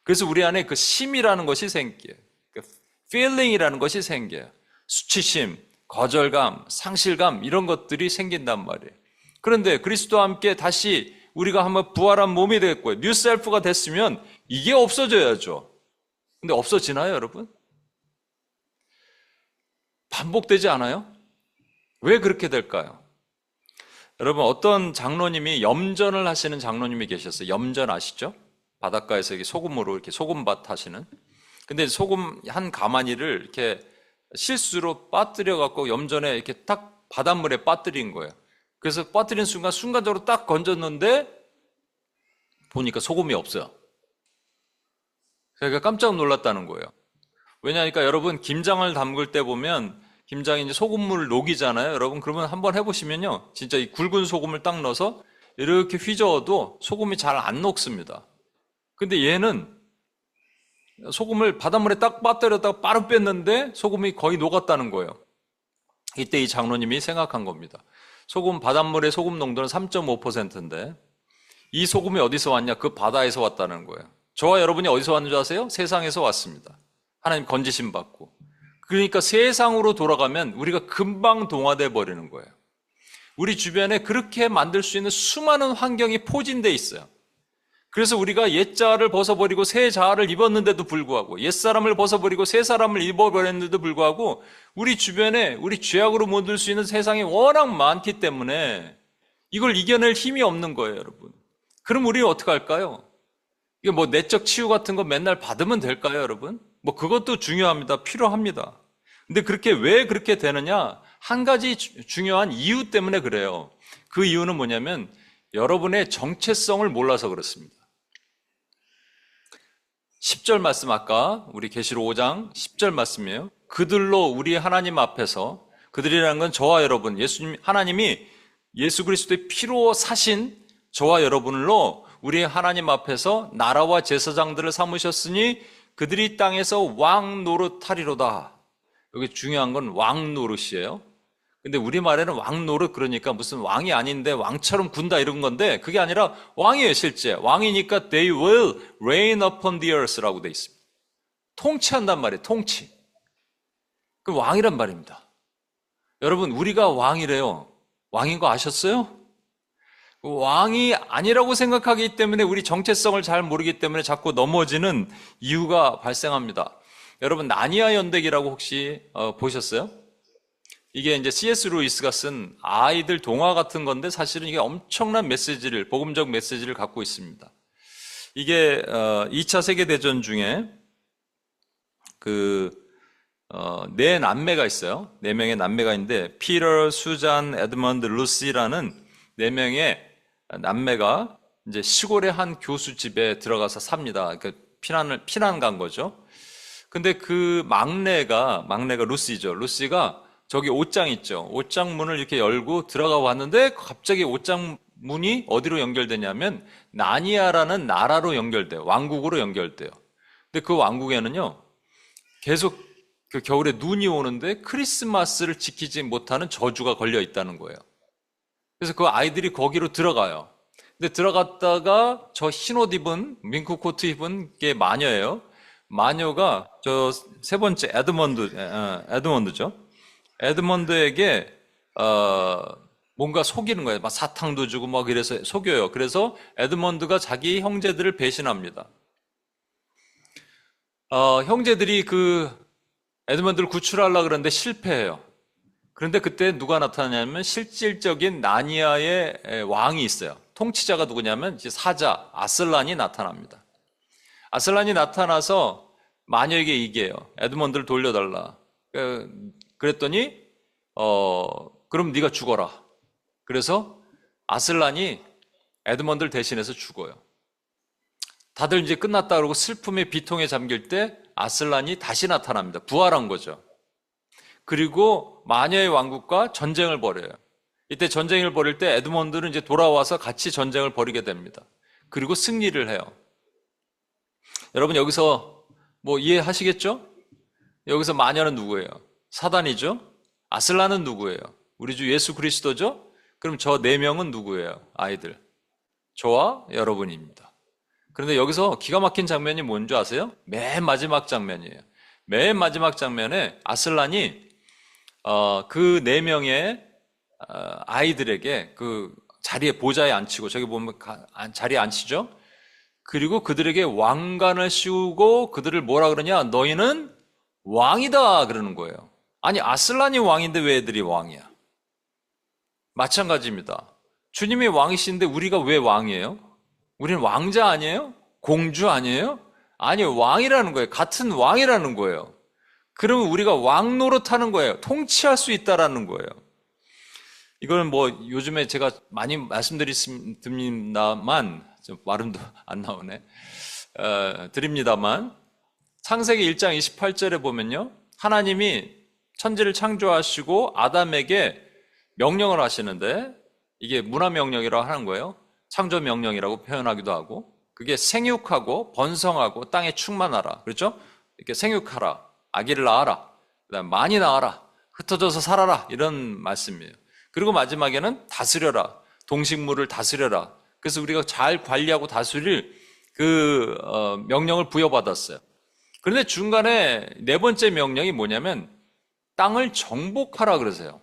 그래서 우리 안에 그 심이라는 것이 생겨요. 그 feeling이라는 것이 생겨요. 수치심, 거절감, 상실감 이런 것들이 생긴단 말이에요. 그런데 그리스도와 함께 다시 우리가 한번 부활한 몸이 됐고요. 뉴 셀프가 됐으면 이게 없어져야죠. 근데 없어지나요, 여러분? 반복되지 않아요? 왜 그렇게 될까요? 여러분, 어떤 장로님이 염전을 하시는 장로님이 계셨어요. 염전 아시죠? 바닷가에서 이렇게 소금으로 이렇게 소금밭 하시는. 근데 소금 한 가마니를 이렇게 실수로 빠뜨려 갖고 염전에 이렇게 딱 바닷물에 빠뜨린 거예요. 그래서 빠뜨린 순간적으로 딱 건졌는데 보니까 소금이 없어요. 그러니까 깜짝 놀랐다는 거예요. 왜냐하니까 여러분 김장을 담글 때 보면 김장이 이제 소금물을 녹이잖아요. 여러분 그러면 한번 해보시면요, 진짜 이 굵은 소금을 딱 넣어서 이렇게 휘저어도 소금이 잘 안 녹습니다. 근데 얘는 소금을 바닷물에 딱 빠뜨렸다가 바로 뺐는데 소금이 거의 녹았다는 거예요. 이때 이 장로님이 생각한 겁니다. 소금 바닷물의 소금 농도는 3.5%인데 이 소금이 어디서 왔냐? 그 바다에서 왔다는 거예요. 저와 여러분이 어디서 왔는 줄 아세요? 세상에서 왔습니다. 하나님 건지심 받고. 그러니까 세상으로 돌아가면 우리가 금방 동화돼 버리는 거예요. 우리 주변에 그렇게 만들 수 있는 수많은 환경이 포진돼 있어요. 그래서 우리가 옛자를 벗어버리고 새 자아를 입었는데도 불구하고, 옛사람을 벗어버리고 새 사람을 입어버렸는데도 불구하고 우리 주변에 우리 죄악으로 물들 수 있는 세상이 워낙 많기 때문에 이걸 이겨낼 힘이 없는 거예요, 여러분. 그럼 우리는 어떻게 할까요? 이게 뭐 내적 치유 같은 거 맨날 받으면 될까요, 여러분? 뭐 그것도 중요합니다. 필요합니다. 근데 왜 그렇게 되느냐? 한 가지 중요한 이유 때문에 그래요. 그 이유는 뭐냐면 여러분의 정체성을 몰라서 그렇습니다. 10절 말씀, 아까 우리 계시록 5장 10절 말씀이에요. 그들로 우리 하나님 앞에서, 그들이라는 건 저와 여러분, 하나님이 예수 그리스도의 피로 사신 저와 여러분으로 우리 하나님 앞에서 나라와 제사장들을 삼으셨으니 그들이 땅에서 왕 노릇하리로다. 여기 중요한 건 왕 노릇이에요. 근데 우리말에는 왕 노릇, 그러니까 무슨 왕이 아닌데 왕처럼 군다 이런 건데, 그게 아니라 왕이에요. 실제 왕이니까 they will reign upon the earth라고 돼 있습니다. 통치한단 말이에요. 통치. 그 왕이란 말입니다. 여러분, 우리가 왕이래요. 왕인 거 아셨어요? 왕이 아니라고 생각하기 때문에 우리 정체성을 잘 모르기 때문에 자꾸 넘어지는 이유가 발생합니다. 여러분, 나니아 연대기라고 혹시 보셨어요? 이게 이제 C.S. 루이스가 쓴 아이들 동화 같은 건데 사실은 이게 엄청난 메시지를, 복음적 메시지를 갖고 있습니다. 이게 2차 세계대전 중에 네 남매가 있어요. 4명의 남매가 있는데 피터, 수잔, 에드먼드, 루시라는 4명의 남매가 이제 시골의 한 교수 집에 들어가서 삽니다. 그러니까 피난 간 거죠. 근데 그 막내가 루시죠. 루시가 저기 옷장 있죠. 옷장 문을 이렇게 열고 들어가 왔는데 갑자기 옷장 문이 어디로 연결되냐면 나니아라는 나라로 연결돼요. 왕국으로 연결돼요. 근데 그 왕국에는요, 계속 그 겨울에 눈이 오는데 크리스마스를 지키지 못하는 저주가 걸려 있다는 거예요. 그래서 그 아이들이 거기로 들어가요. 근데 들어갔다가 저 흰옷 입은, 밍크 코트 입은 게 마녀예요. 마녀가 저 세 번째 에드먼드죠. 에드먼드에게 뭔가 속이는 거예요. 막 사탕도 주고 막 이래서 속여요. 그래서 에드먼드가 자기 형제들을 배신합니다. 형제들이 그 에드먼드를 구출하려고 그러는데 실패해요. 그런데 그때 누가 나타나냐면 실질적인 나니아의 왕이 있어요. 통치자가 누구냐면 이제 사자 아슬란이 나타납니다. 아슬란이 나타나서 마녀에게 얘기해요. 에드먼드를 돌려달라. 그랬더니 그럼 네가 죽어라. 그래서 아슬란이 에드먼드를 대신해서 죽어요. 다들 이제 끝났다 그러고 슬픔의 비통에 잠길 때 아슬란이 다시 나타납니다. 부활한 거죠. 그리고 마녀의 왕국과 전쟁을 벌여요. 이때 전쟁을 벌일 때 에드먼드는 이제 돌아와서 같이 전쟁을 벌이게 됩니다. 그리고 승리를 해요. 여러분, 여기서 뭐 이해하시겠죠? 여기서 마녀는 누구예요? 사단이죠? 아슬란은 누구예요? 우리 주 예수 그리스도죠? 그럼 저 4명은 누구예요? 아이들. 저와 여러분입니다. 그런데 여기서 기가 막힌 장면이 뭔지 아세요? 맨 마지막 장면이에요. 맨 마지막 장면에 아슬란이 그 4명의 아이들에게 그 자리에 보좌에 앉히고, 저기 보면 자리에 앉히죠? 그리고 그들에게 왕관을 씌우고 그들을 뭐라 그러냐? 너희는 왕이다 그러는 거예요. 아니, 아슬란이 왕인데 왜 애들이 왕이야? 마찬가지입니다. 주님이 왕이신데 우리가 왜 왕이에요? 우리는 왕자 아니에요? 공주 아니에요? 아니, 왕이라는 거예요. 같은 왕이라는 거예요. 그러면 우리가 왕 노릇하는 거예요. 통치할 수 있다라는 거예요. 이거는 뭐 요즘에 제가 많이 말씀드립니다만, 좀 말음도 안 나오네. 드립니다만, 창세기 1장 28절에 보면요, 하나님이 천지를 창조하시고 아담에게 명령을 하시는데, 이게 문화명령이라고 하는 거예요. 창조명령이라고 표현하기도 하고, 그게 생육하고 번성하고 땅에 충만하라. 그렇죠? 이렇게 생육하라, 아기를 낳아라, 그다음 많이 낳아라, 흩어져서 살아라, 이런 말씀이에요. 그리고 마지막에는 다스려라, 동식물을 다스려라. 그래서 우리가 잘 관리하고 다스릴 그 명령을 부여받았어요. 그런데 중간에 4번째 명령이 뭐냐면 땅을 정복하라 그러세요.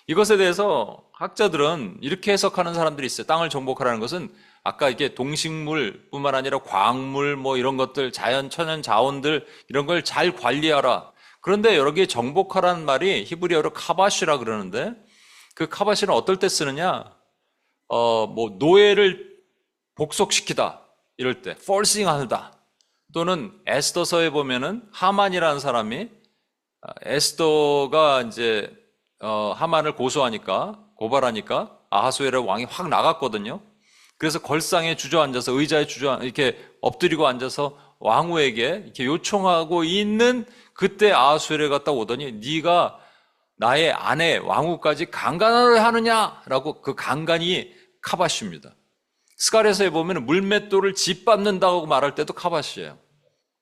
이것에 대해서 학자들은 이렇게 해석하는 사람들이 있어요. 땅을 정복하라는 것은 아까 이게 동식물뿐만 아니라 광물 뭐 이런 것들, 자연 천연 자원들 이런 걸 잘 관리하라. 그런데 여기 정복하라는 말이 히브리어로 카바시라 그러는데 그 카바시는 어떨 때 쓰느냐? 뭐 노예를 복속시키다 이럴 때, forcing하다. 또는 에스더서에 보면은 하만이라는 사람이 에스더가 이제 하만을 고발하니까 아하수에르 왕이 확 나갔거든요. 그래서 걸상에 주저앉아서 의자에 이렇게 엎드리고 앉아서 왕후에게 이렇게 요청하고 있는 그때 아하수에르가 딱 오더니 네가 나의 아내 왕후까지 강간을 하느냐라고 그 강간이 카바시입니다. 스가랴서에 보면 물맷돌을 짓밟는다고 말할 때도 카바시예요.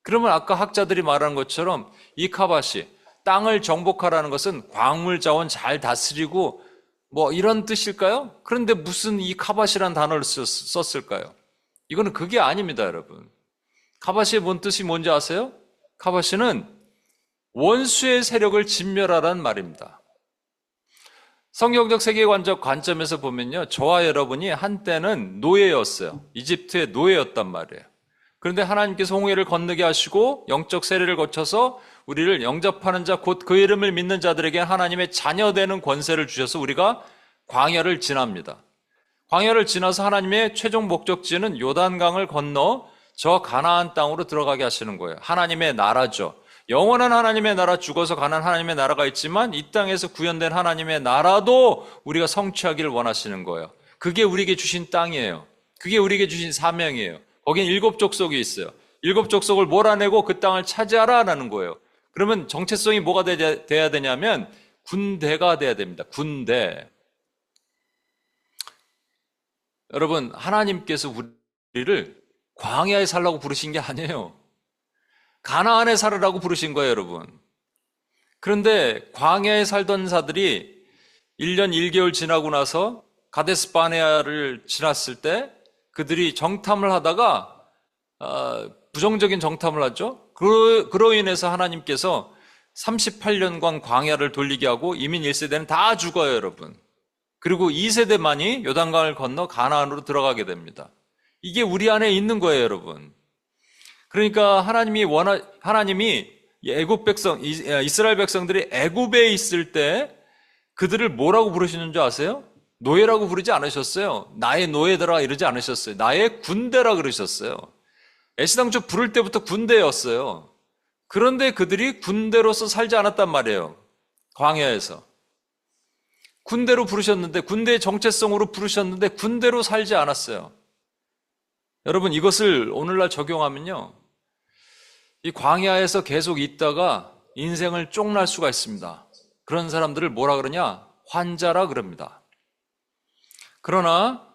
그러면 아까 학자들이 말한 것처럼 이 카바시, 땅을 정복하라는 것은 광물 자원 잘 다스리고 뭐 이런 뜻일까요? 그런데 무슨 이 카바시라는 단어를 썼을까요? 이거는 그게 아닙니다, 여러분. 카바시의 뭔 뜻이 뭔지 아세요? 카바시는 원수의 세력을 진멸하라는 말입니다. 성경적 세계관적 관점에서 보면요, 저와 여러분이 한때는 노예였어요. 이집트의 노예였단 말이에요. 그런데 하나님께서 홍해를 건너게 하시고 영적 세례를 거쳐서 우리를 영접하는 자, 곧 그 이름을 믿는 자들에게 하나님의 자녀되는 권세를 주셔서 우리가 광야를 지납니다. 광야를 지나서 하나님의 최종 목적지는 요단강을 건너 저 가나안 땅으로 들어가게 하시는 거예요. 하나님의 나라죠. 영원한 하나님의 나라, 죽어서 가는 하나님의 나라가 있지만 이 땅에서 구현된 하나님의 나라도 우리가 성취하기를 원하시는 거예요. 그게 우리에게 주신 땅이에요. 그게 우리에게 주신 사명이에요. 거긴 7 족속이 있어요. 7 족속을 몰아내고 그 땅을 차지하라는 거예요. 그러면 정체성이 뭐가 돼야 되냐면 군대가 돼야 됩니다. 군대. 여러분, 하나님께서 우리를 광야에 살라고 부르신 게 아니에요. 가나안에 살으라고 부르신 거예요, 여러분. 그런데 광야에 살던 자들이 1년 1개월 지나고 나서 가데스 바네아를 지났을 때 그들이 정탐을 하다가 부정적인 정탐을 하죠. 그로 인해서 하나님께서 38년간 광야를 돌리게 하고 이민 1세대는 다 죽어요, 여러분. 그리고 2세대만이 요단강을 건너 가나안으로 들어가게 됩니다. 이게 우리 안에 있는 거예요, 여러분. 그러니까 하나님이 애굽 백성, 이스라엘 백성들이 애굽에 있을 때 그들을 뭐라고 부르시는 줄 아세요? 노예라고 부르지 않으셨어요. 나의 노예들아 이러지 않으셨어요. 나의 군대라 그러셨어요. 애시당초 부를 때부터 군대였어요. 그런데 그들이 군대로서 살지 않았단 말이에요. 광야에서. 군대로 부르셨는데, 군대의 정체성으로 부르셨는데 군대로 살지 않았어요. 여러분, 이것을 오늘날 적용하면요, 이 광야에서 계속 있다가 인생을 쪽날 수가 있습니다. 그런 사람들을 뭐라 그러냐? 환자라 그럽니다. 그러나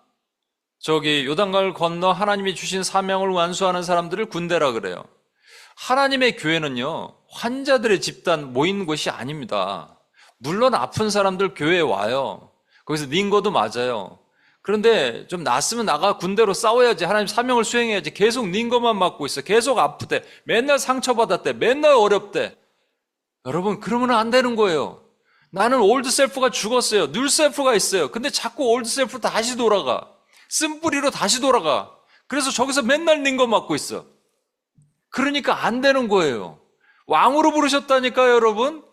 요단강을 건너 하나님이 주신 사명을 완수하는 사람들을 군대라 그래요. 하나님의 교회는요, 환자들의 집단 모인 곳이 아닙니다. 물론 아픈 사람들 교회에 와요. 거기서 닌거도 맞아요. 그런데 좀 낫으면 나가 군대로 싸워야지, 하나님 사명을 수행해야지. 계속 닌거만 맞고 있어. 계속 아프대. 맨날 상처받았대. 맨날 어렵대. 여러분, 그러면 안 되는 거예요. 나는 올드 셀프가 죽었어요. 뉴 셀프가 있어요. 근데 자꾸 올드 셀프로 다시 돌아가. 쓴뿌리로 다시 돌아가. 그래서 저기서 맨날 닌거 맞고 있어. 그러니까 안 되는 거예요. 왕으로 부르셨다니까요, 여러분.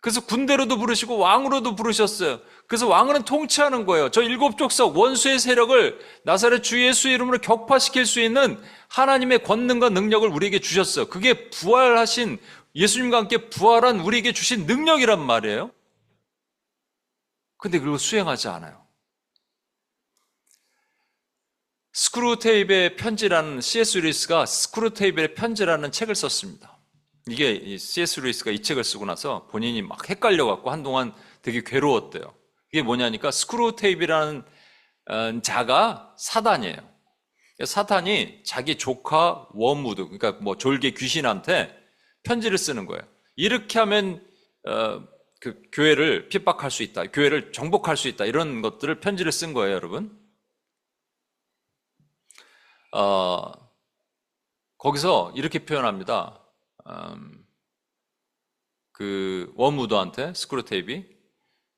그래서 군대로도 부르시고 왕으로도 부르셨어요. 그래서 왕은 통치하는 거예요. 저 7 족속 원수의 세력을 나사렛 주 예수 이름으로 격파시킬 수 있는 하나님의 권능과 능력을 우리에게 주셨어요. 그게 부활하신 예수님과 함께 부활한 우리에게 주신 능력이란 말이에요. 근데 그걸 수행하지 않아요. 스크루테이프의 편지라는 C.S. 루이스가 스크루테이프의 편지라는 책을 썼습니다. 이게 C.S. 루이스가 이 책을 쓰고 나서 본인이 막 헷갈려갖고 한동안 되게 괴로웠대요. 이게 뭐냐니까 스크루테이프라는 자가 사단이에요. 사탄이 자기 조카 워무드, 그러니까 뭐 졸개 귀신한테 편지를 쓰는 거예요. 이렇게 하면 그 교회를 핍박할 수 있다, 교회를 정복할 수 있다, 이런 것들을 편지를 쓴 거예요, 여러분. 거기서 이렇게 표현합니다. 그 워무드한테 스크루테이프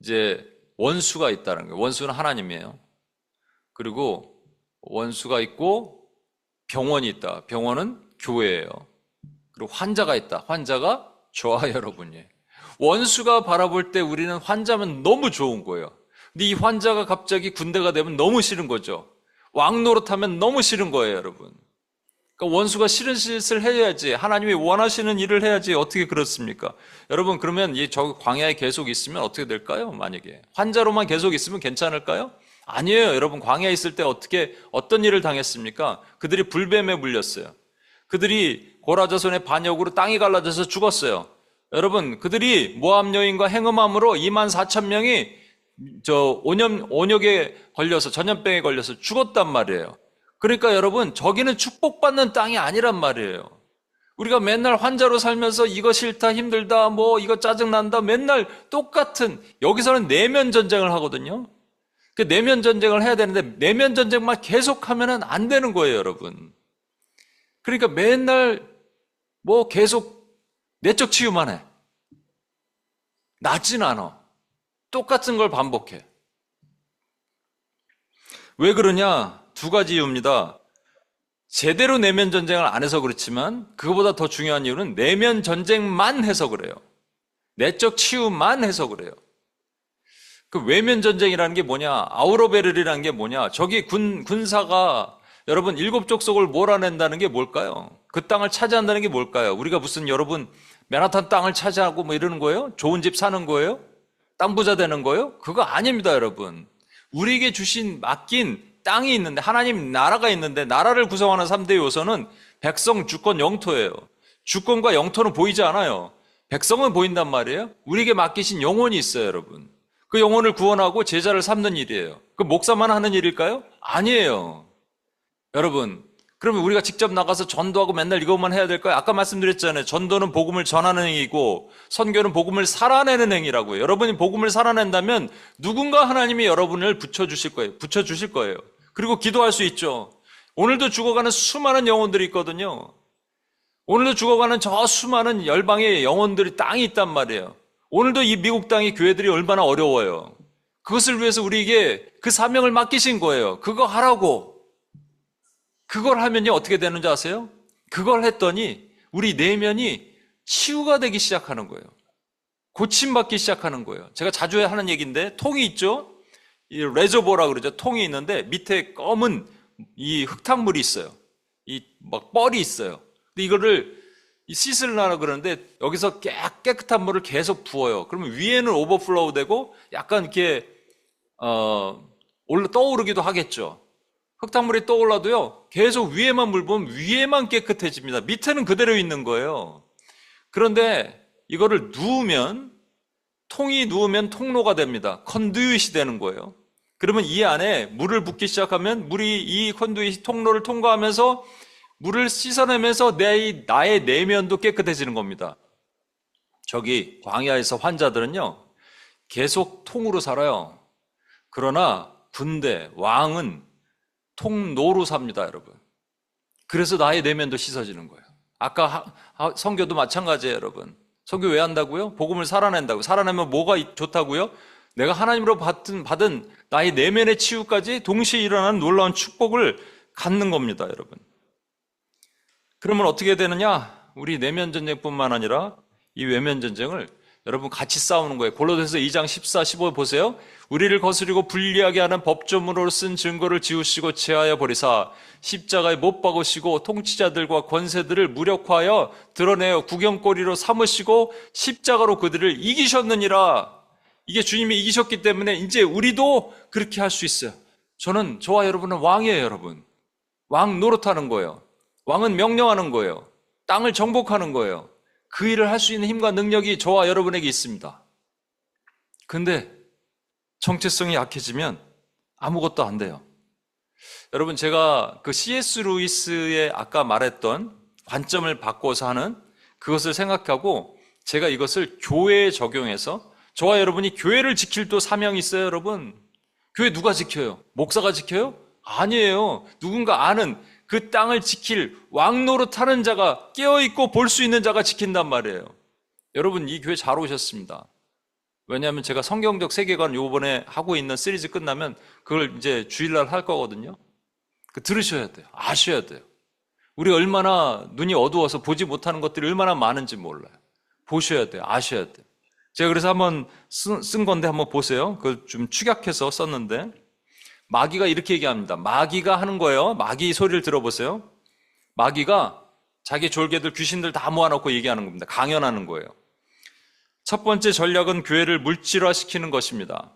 이제 원수가 있다는 거예요. 원수는 하나님이에요. 그리고 원수가 있고 병원이 있다. 병원은 교회예요. 그리고 환자가 있다. 환자가 저와 여러분이에요. 원수가 바라볼 때 우리는 환자면 너무 좋은 거예요. 근데 이 환자가 갑자기 군대가 되면 너무 싫은 거죠. 왕 노릇하면 너무 싫은 거예요, 여러분. 그러니까 원수가 싫은 짓을 해야지, 하나님이 원하시는 일을 해야지 어떻게 그렇습니까? 여러분, 그러면 저 광야에 계속 있으면 어떻게 될까요? 만약에 환자로만 계속 있으면 괜찮을까요? 아니에요. 여러분, 광야에 있을 때 어떤 일을 당했습니까? 그들이 불뱀에 물렸어요. 그들이 고라자손의 반역으로 땅이 갈라져서 죽었어요. 여러분, 그들이 모압 여인과 행음함으로 24,000명이 온역에 걸려서, 전염병에 걸려서 죽었단 말이에요. 그러니까 여러분, 저기는 축복받는 땅이 아니란 말이에요. 우리가 맨날 환자로 살면서 이거 싫다, 힘들다, 이거 짜증난다, 맨날 똑같은, 여기서는 내면 전쟁을 하거든요. 그 내면 전쟁을 해야 되는데 내면 전쟁만 계속하면 안 되는 거예요, 여러분. 그러니까 맨날 계속 내적 치유만 해. 낫진 않아. 똑같은 걸 반복해. 왜 그러냐? 두 가지 이유입니다. 제대로 내면 전쟁을 안 해서 그렇지만 그거보다 더 중요한 이유는 내면 전쟁만 해서 그래요. 내적 치유만 해서 그래요. 그 외면 전쟁이라는 게 뭐냐? 아우러베를이라는 게 뭐냐? 저기 군사가 여러분 7 족속을 몰아낸다는 게 뭘까요? 그 땅을 차지한다는 게 뭘까요? 우리가 무슨 여러분 맨하탄 땅을 차지하고 이러는 거예요? 좋은 집 사는 거예요? 땅 부자 되는 거예요? 그거 아닙니다, 여러분. 우리에게 맡긴 땅이 있는데, 하나님 나라가 있는데, 나라를 구성하는 3대 요소는 백성, 주권, 영토예요. 주권과 영토는 보이지 않아요. 백성은 보인단 말이에요. 우리에게 맡기신 영혼이 있어요, 여러분. 그 영혼을 구원하고 제자를 삼는 일이에요. 그 목사만 하는 일일까요? 아니에요. 여러분, 그러면 우리가 직접 나가서 전도하고 맨날 이것만 해야 될까요? 아까 말씀드렸잖아요. 전도는 복음을 전하는 행위고 선교는 복음을 살아내는 행위라고요. 여러분이 복음을 살아낸다면 누군가 하나님이 여러분을 붙여주실 거예요. 그리고 기도할 수 있죠. 오늘도 죽어가는 수많은 영혼들이 있거든요. 오늘도 죽어가는 저 수많은 열방의 영혼들이 땅이 있단 말이에요. 오늘도 이 미국 땅의 교회들이 얼마나 어려워요. 그것을 위해서 우리에게 그 사명을 맡기신 거예요. 그거 하라고. 그걸 하면요 어떻게 되는지 아세요? 그걸 했더니 우리 내면이 치유가 되기 시작하는 거예요. 고침받기 시작하는 거예요. 제가 자주 하는 얘기인데 통이 있죠? 이 레저보라 그러죠. 통이 있는데 밑에 검은 이 흙탕물이 있어요. 이 막 뻘이 있어요. 근데 이거를 씻으려고 그러는데 여기서 깨끗한 물을 계속 부어요. 그러면 위에는 오버플로우 되고 약간 이렇게 떠오르기도 하겠죠. 흙탕물이 떠올라도요 계속 위에만 물 부으면 위에만 깨끗해집니다. 밑에는 그대로 있는 거예요. 그런데 이거를 통이 누우면 통로가 됩니다. 컨듀잇이 되는 거예요. 그러면 이 안에 물을 붓기 시작하면 물이 이 컨듀잇 통로를 통과하면서 물을 씻어내면서 나의 내면도 깨끗해지는 겁니다. 저기 광야에서 환자들은요 계속 통으로 살아요. 그러나 군대, 왕은 통로로 삽니다, 여러분. 그래서 나의 내면도 씻어지는 거예요. 아까 선교도 마찬가지예요, 여러분. 선교 왜 한다고요? 복음을 살아낸다고. 살아내면 뭐가 좋다고요? 내가 하나님으로 받은 나의 내면의 치유까지 동시에 일어나는 놀라운 축복을 갖는 겁니다, 여러분. 그러면 어떻게 되느냐? 우리 내면 전쟁뿐만 아니라 이 외면 전쟁을 여러분 같이 싸우는 거예요. 골로새서 2장 14, 15 보세요. 우리를 거스리고 불리하게 하는 법조문으로 쓴 증거를 지우시고 제하여 버리사 십자가에 못 박으시고 통치자들과 권세들을 무력화하여 드러내어 구경거리로 삼으시고 십자가로 그들을 이기셨느니라. 이게 주님이 이기셨기 때문에 이제 우리도 그렇게 할 수 있어요. 저와 여러분은 왕이에요, 여러분. 왕 노릇하는 거예요. 왕은 명령하는 거예요. 땅을 정복하는 거예요. 그 일을 할 수 있는 힘과 능력이 저와 여러분에게 있습니다. 근데 정체성이 약해지면 아무것도 안 돼요. 여러분, 제가 그 C.S. 루이스의 아까 말했던 관점을 바꿔서 하는 그것을 생각하고 제가 이것을 교회에 적용해서 저와 여러분이 교회를 지킬 또 사명이 있어요, 여러분. 교회 누가 지켜요? 목사가 지켜요? 아니에요. 누군가 아는 그 땅을 지킬 왕 노릇하는 자가 깨어있고 볼 수 있는 자가 지킨단 말이에요. 여러분, 이 교회 잘 오셨습니다. 왜냐하면 제가 성경적 세계관 요번에 하고 있는 시리즈 끝나면 그걸 이제 주일날 할 거거든요. 들으셔야 돼요. 아셔야 돼요. 우리 얼마나 눈이 어두워서 보지 못하는 것들이 얼마나 많은지 몰라요. 보셔야 돼요. 아셔야 돼요. 제가 그래서 한번 쓴 건데 한번 보세요. 그걸 좀 축약해서 썼는데, 마귀가 이렇게 얘기합니다. 마귀가 하는 거예요. 마귀 소리를 들어보세요. 마귀가 자기 졸개들, 귀신들 다 모아놓고 얘기하는 겁니다. 강연하는 거예요. 첫 번째 전략은 교회를 물질화시키는 것입니다.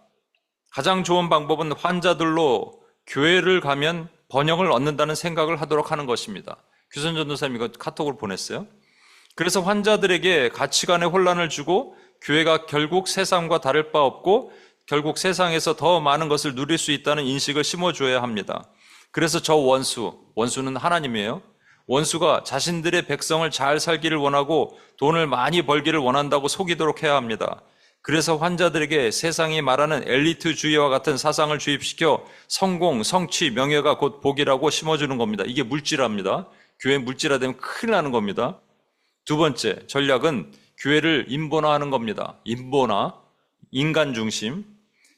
가장 좋은 방법은 환자들로 교회를 가면 번영을 얻는다는 생각을 하도록 하는 것입니다. 규선 전도사님 이거 카톡으로 보냈어요. 그래서 환자들에게 가치관의 혼란을 주고 교회가 결국 세상과 다를 바 없고 결국 세상에서 더 많은 것을 누릴 수 있다는 인식을 심어줘야 합니다. 그래서 저 원수는 하나님이에요. 원수가 자신들의 백성을 잘 살기를 원하고 돈을 많이 벌기를 원한다고 속이도록 해야 합니다. 그래서 환자들에게 세상이 말하는 엘리트주의와 같은 사상을 주입시켜 성공, 성취, 명예가 곧 복이라고 심어주는 겁니다. 이게 물질화입니다. 교회 물질화되면 큰일 나는 겁니다. 두 번째 전략은 교회를 인본화하는 겁니다. 인본화, 인간 중심.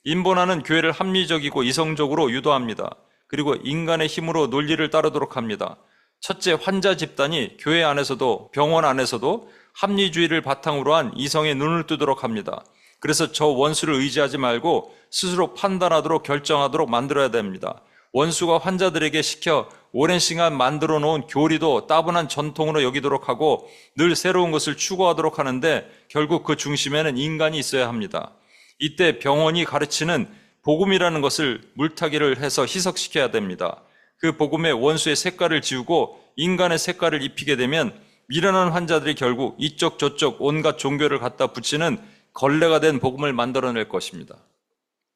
인본화는 교회를 합리적이고 이성적으로 유도합니다. 그리고 인간의 힘으로 논리를 따르도록 합니다. 첫째, 환자 집단이 교회 안에서도 병원 안에서도 합리주의를 바탕으로 한 이성의 눈을 뜨도록 합니다. 그래서 저 원수를 의지하지 말고 스스로 판단하도록 결정하도록 만들어야 됩니다. 원수가 환자들에게 시켜 오랜 시간 만들어 놓은 교리도 따분한 전통으로 여기도록 하고 늘 새로운 것을 추구하도록 하는데 결국 그 중심에는 인간이 있어야 합니다. 이때 병원이 가르치는 복음이라는 것을 물타기를 해서 희석시켜야 됩니다. 그 복음의 원수의 색깔을 지우고 인간의 색깔을 입히게 되면 미련한 환자들이 결국 이쪽 저쪽 온갖 종교를 갖다 붙이는 걸레가 된 복음을 만들어낼 것입니다.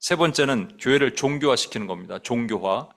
세 번째는 교회를 종교화시키는 겁니다. 종교화.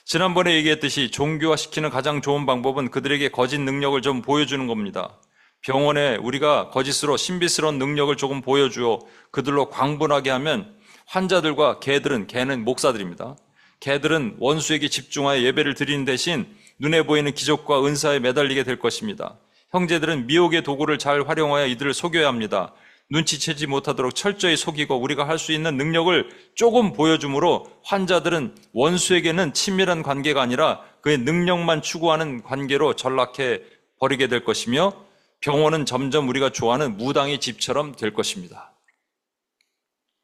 지난번에 얘기했듯이 종교화시키는 가장 좋은 방법은 그들에게 거짓 능력을 좀 보여주는 겁니다. 병원에 우리가 거짓으로 신비스러운 능력을 조금 보여주어 그들로 광분하게 하면 환자들과 개는 목사들입니다. 개들은 원수에게 집중하여 예배를 드리는 대신 눈에 보이는 기적과 은사에 매달리게 될 것입니다. 형제들은 미혹의 도구를 잘 활용하여 이들을 속여야 합니다. 눈치채지 못하도록 철저히 속이고 우리가 할 수 있는 능력을 조금 보여줌으로 환자들은 원수에게는 친밀한 관계가 아니라 그의 능력만 추구하는 관계로 전락해 버리게 될 것이며 병원은 점점 우리가 좋아하는 무당의 집처럼 될 것입니다.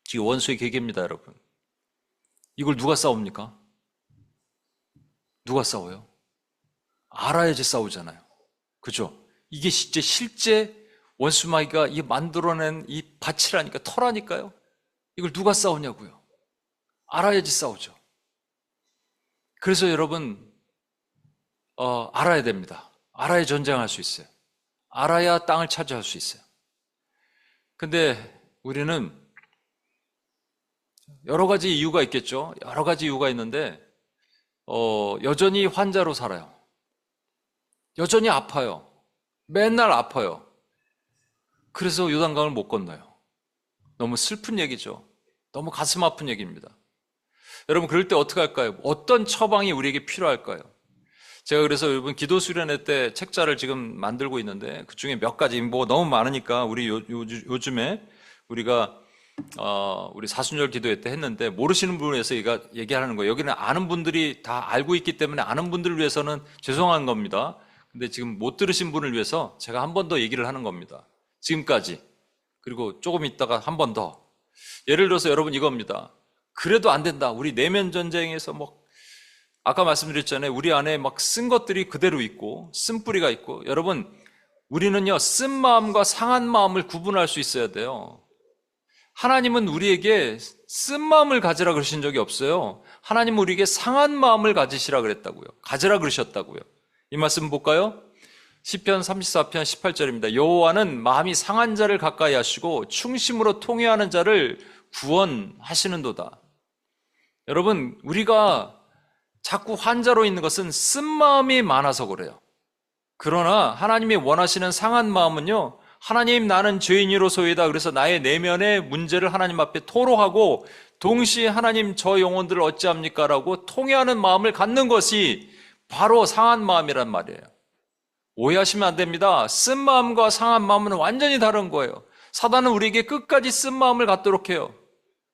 지금 원수의 계계입니다, 여러분. 이걸 누가 싸웁니까? 누가 싸워요? 알아야지 싸우잖아요. 그죠? 이게 실제 원수마귀가 이 만들어낸 이 밭이라니까, 터라니까요. 이걸 누가 싸우냐고요? 알아야지 싸우죠. 그래서 여러분 알아야 됩니다. 알아야 전쟁할 수 있어요. 알아야 땅을 차지할 수 있어요. 근데 우리는 여러 가지 이유가 있겠죠. 여러 가지 이유가 있는데 여전히 환자로 살아요. 여전히 아파요. 맨날 아파요. 그래서 요단강을 못 건너요. 너무 슬픈 얘기죠. 너무 가슴 아픈 얘기입니다. 여러분, 그럴 때 어떻게 할까요? 어떤 처방이 우리에게 필요할까요? 제가 그래서 여러분 기도 수련회 때 책자를 지금 만들고 있는데 그 중에 몇 가지 뭐 너무 많으니까 우리 요즘에 우리가 우리 사순절 기도회 때 했는데 모르시는 분을 위해서 얘기하는 거예요. 여기는 아는 분들이 다 알고 있기 때문에 아는 분들을 위해서는 죄송한 겁니다. 근데 지금 못 들으신 분을 위해서 제가 한 번 더 얘기를 하는 겁니다. 지금까지. 그리고 조금 있다가 한 번 더. 예를 들어서 여러분 이겁니다. 그래도 안 된다. 우리 내면 전쟁에서 아까 말씀드렸잖아요. 우리 안에 쓴 것들이 그대로 있고 쓴뿌리가 있고. 여러분, 우리는요 쓴 마음과 상한 마음을 구분할 수 있어야 돼요. 하나님은 우리에게 쓴 마음을 가지라 그러신 적이 없어요. 하나님은 우리에게 상한 마음을 가지시라 그랬다고요. 가지라 그러셨다고요. 이 말씀 볼까요? 시편 34편 18절입니다. 여호와는 마음이 상한 자를 가까이 하시고 충심으로 통회하는 자를 구원하시는도다. 여러분, 우리가 자꾸 환자로 있는 것은 쓴 마음이 많아서 그래요. 그러나 하나님이 원하시는 상한 마음은요, 하나님 나는 죄인이로소이다. 그래서 나의 내면의 문제를 하나님 앞에 토로하고 동시에 하나님 저 영혼들을 어찌합니까? 라고 통회하는 마음을 갖는 것이 바로 상한 마음이란 말이에요. 오해하시면 안 됩니다. 쓴 마음과 상한 마음은 완전히 다른 거예요. 사단은 우리에게 끝까지 쓴 마음을 갖도록 해요.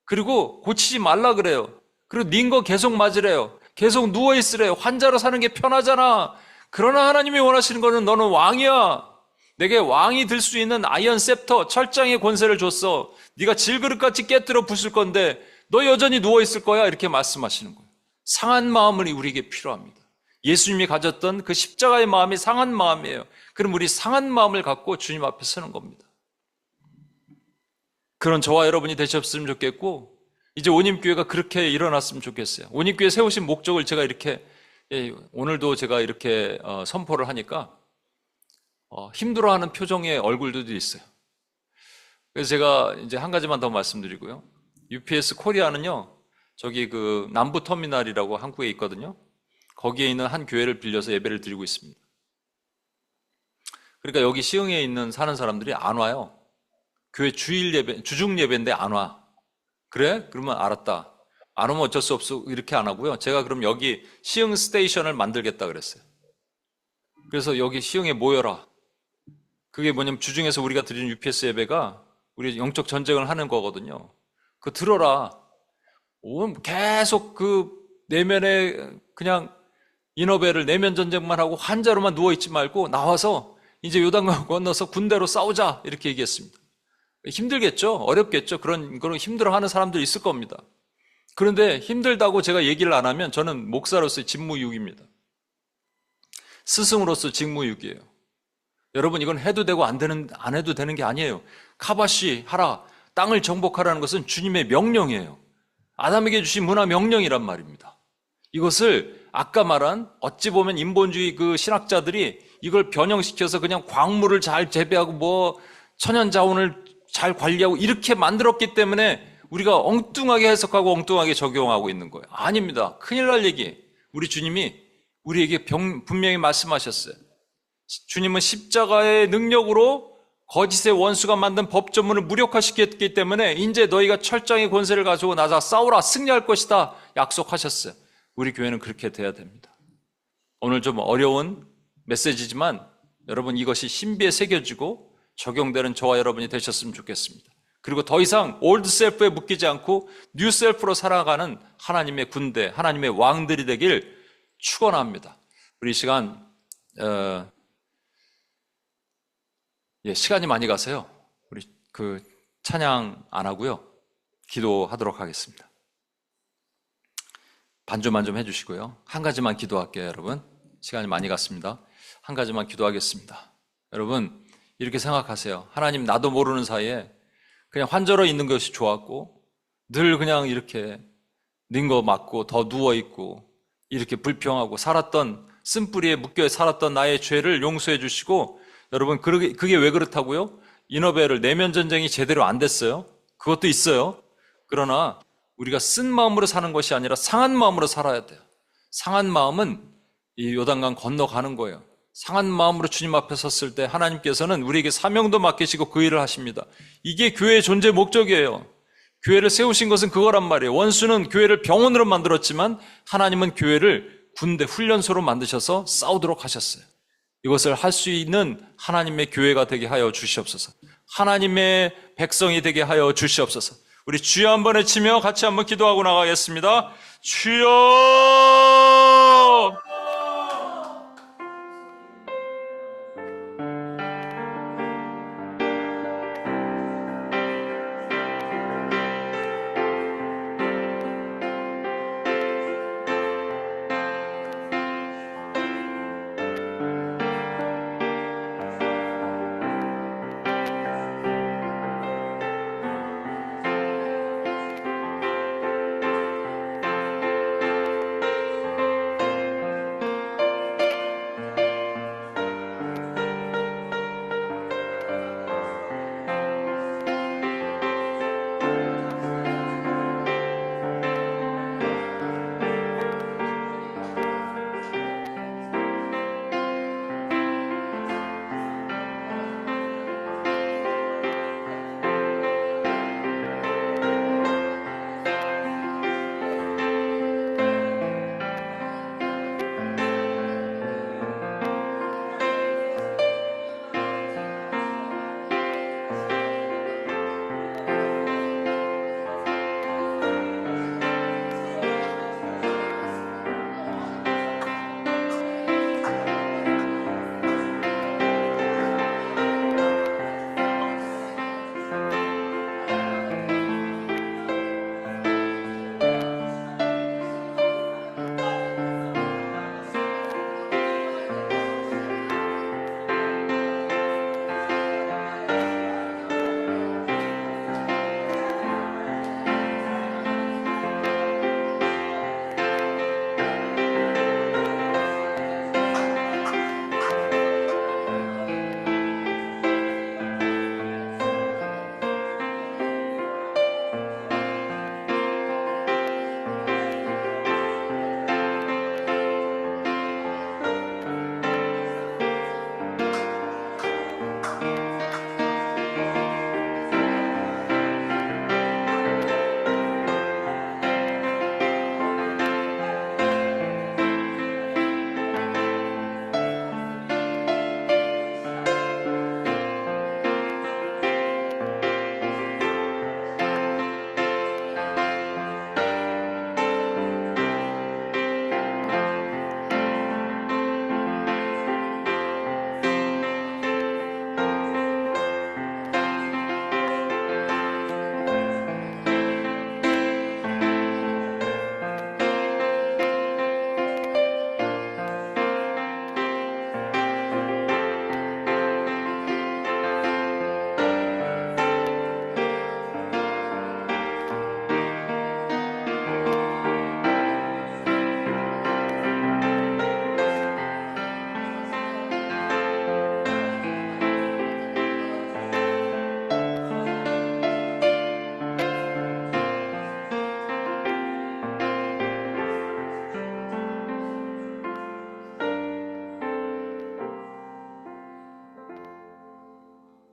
그리고 고치지 말라 그래요. 그리고 닌 거 계속 맞으래요. 계속 누워있으래요. 환자로 사는 게 편하잖아. 그러나 하나님이 원하시는 거는 너는 왕이야. 내게 왕이 될 수 있는 아이언 셉터, 철장의 권세를 줬어. 네가 질그릇같이 깨뜨려 부술 건데 너 여전히 누워있을 거야. 이렇게 말씀하시는 거예요. 상한 마음이 우리에게 필요합니다. 예수님이 가졌던 그 십자가의 마음이 상한 마음이에요. 그럼 우리 상한 마음을 갖고 주님 앞에 서는 겁니다. 그런 저와 여러분이 되셨으면 좋겠고, 이제 온임교회가 그렇게 일어났으면 좋겠어요. 온임교회 세우신 목적을 제가 이렇게, 오늘도 제가 이렇게 선포를 하니까 힘들어하는 표정의 얼굴들도 있어요. 그래서 제가 이제 한 가지만 더 말씀드리고요. UPS 코리아는요, 저기 그 남부 터미널이라고 한국에 있거든요. 거기에 있는 한 교회를 빌려서 예배를 드리고 있습니다. 그러니까 여기 시흥에 있는 사는 사람들이 안 와요. 교회 주일 예배, 주중 예배인데 안 와. 그래? 그러면 알았다. 안 오면 어쩔 수 없어. 이렇게 안 하고요. 제가 그럼 여기 시흥 스테이션을 만들겠다 그랬어요. 그래서 여기 시흥에 모여라. 그게 뭐냐면 주중에서 우리가 드리는 UPS 예배가 우리 영적 전쟁을 하는 거거든요. 그거 들어라. 계속 그 내면에 그냥 인어배를 내면 전쟁만 하고 환자로만 누워있지 말고 나와서 이제 요단강 건너서 군대로 싸우자 이렇게 얘기했습니다. 힘들겠죠? 어렵겠죠? 그런 힘들어하는 사람들 있을 겁니다. 그런데 힘들다고 제가 얘기를 안 하면 저는 목사로서의 직무유기입니다. 스승으로서 직무유기예요. 여러분 이건 해도 되고 안 해도 되는 게 아니에요. 카바시 하라, 땅을 정복하라는 것은 주님의 명령이에요. 아담에게 주신 문화 명령이란 말입니다. 이것을 아까 말한 어찌 보면 인본주의 그 신학자들이 이걸 변형시켜서 그냥 광물을 잘 재배하고 뭐 천연자원을 잘 관리하고 이렇게 만들었기 때문에 우리가 엉뚱하게 해석하고 엉뚱하게 적용하고 있는 거예요. 아닙니다. 큰일 날 얘기. 우리 주님이 우리에게 분명히 말씀하셨어요. 주님은 십자가의 능력으로 거짓의 원수가 만든 법조문을 무력화시켰기 때문에 이제 너희가 철장의 권세를 가지고 나가 싸우라 승리할 것이다 약속하셨어요. 우리 교회는 그렇게 돼야 됩니다. 오늘 좀 어려운 메시지지만 여러분 이것이 신비에 새겨지고 적용되는 저와 여러분이 되셨으면 좋겠습니다. 그리고 더 이상 올드 셀프에 묶이지 않고 뉴 셀프로 살아가는 하나님의 군대, 하나님의 왕들이 되길 축원합니다. 우리 시간 시간이 많이 가서요. 우리 그 찬양 안 하고요. 기도하도록 하겠습니다. 반주만 좀 해주시고요. 한 가지만 기도할게요, 여러분. 시간이 많이 갔습니다. 한 가지만 기도하겠습니다. 여러분 이렇게 생각하세요. 하나님 나도 모르는 사이에 그냥 환절어 있는 것이 좋았고 늘 그냥 이렇게 는 거 맞고 더 누워있고 이렇게 불평하고 살았던 쓴뿌리에 묶여 살았던 나의 죄를 용서해 주시고 여러분 그게 왜 그렇다고요? 인어배를 내면 전쟁이 제대로 안 됐어요. 그것도 있어요. 그러나 우리가 쓴 마음으로 사는 것이 아니라 상한 마음으로 살아야 돼요. 상한 마음은 이 요단강 건너가는 거예요. 상한 마음으로 주님 앞에 섰을 때 하나님께서는 우리에게 사명도 맡기시고 그 일을 하십니다. 이게 교회의 존재 목적이에요. 교회를 세우신 것은 그거란 말이에요. 원수는 교회를 병원으로 만들었지만 하나님은 교회를 군대 훈련소로 만드셔서 싸우도록 하셨어요. 이것을 할 수 있는 하나님의 교회가 되게 하여 주시옵소서. 하나님의 백성이 되게 하여 주시옵소서. 우리 주여 한번 외치며 같이 한번 기도하고 나가겠습니다. 주여!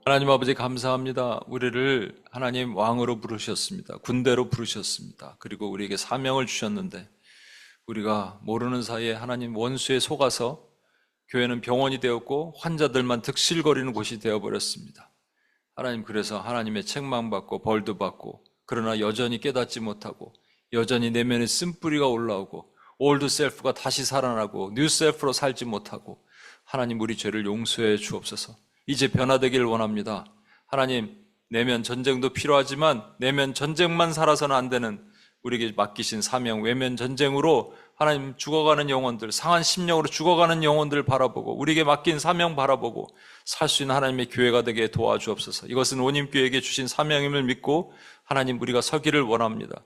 하나님 아버지 감사합니다. 우리를 하나님 왕으로 부르셨습니다. 군대로 부르셨습니다. 그리고 우리에게 사명을 주셨는데 우리가 모르는 사이에 하나님 원수에 속아서 교회는 병원이 되었고 환자들만 득실거리는 곳이 되어버렸습니다. 하나님, 그래서 하나님의 책망받고 벌도 받고, 그러나 여전히 깨닫지 못하고 여전히 내면에 쓴뿌리가 올라오고 올드 셀프가 다시 살아나고 뉴 셀프로 살지 못하고, 하나님 우리 죄를 용서해 주옵소서. 이제 변화되길 원합니다. 하나님, 내면 전쟁도 필요하지만 내면 전쟁만 살아서는 안 되는 우리에게 맡기신 사명, 외면 전쟁으로 하나님 죽어가는 영혼들, 상한 심령으로 죽어가는 영혼들을 바라보고 우리에게 맡긴 사명 바라보고 살 수 있는 하나님의 교회가 되게 도와주옵소서. 이것은 원님교회에게 주신 사명임을 믿고 하나님 우리가 서기를 원합니다.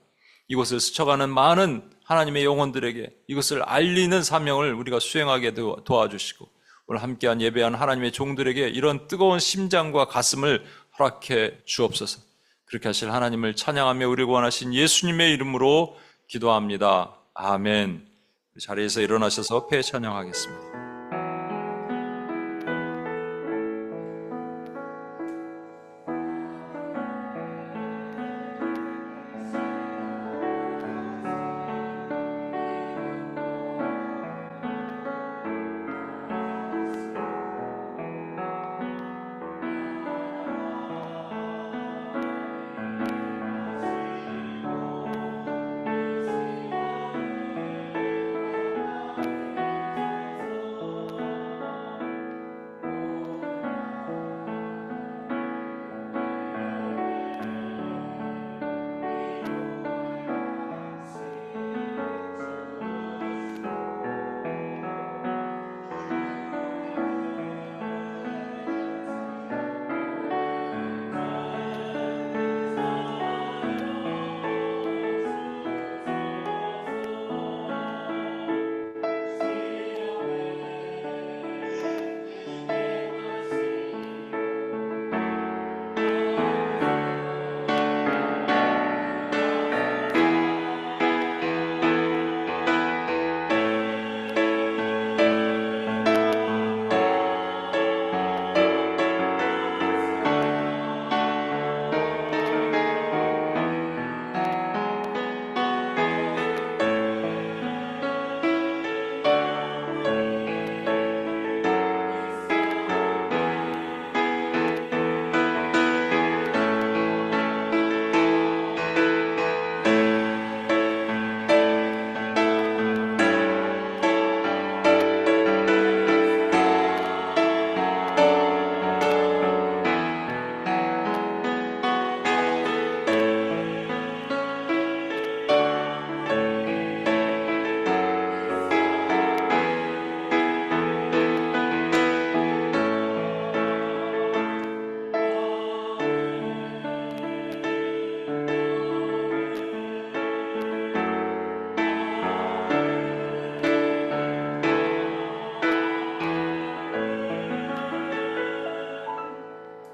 이곳을 스쳐가는 많은 하나님의 영혼들에게 이것을 알리는 사명을 우리가 수행하게 도와주시고, 오늘 함께한 예배한 하나님의 종들에게 이런 뜨거운 심장과 가슴을 허락해 주옵소서. 그렇게 하실 하나님을 찬양하며 우리를 구원하신 예수님의 이름으로 기도합니다. 아멘. 자리에서 일어나셔서 폐 찬양하겠습니다.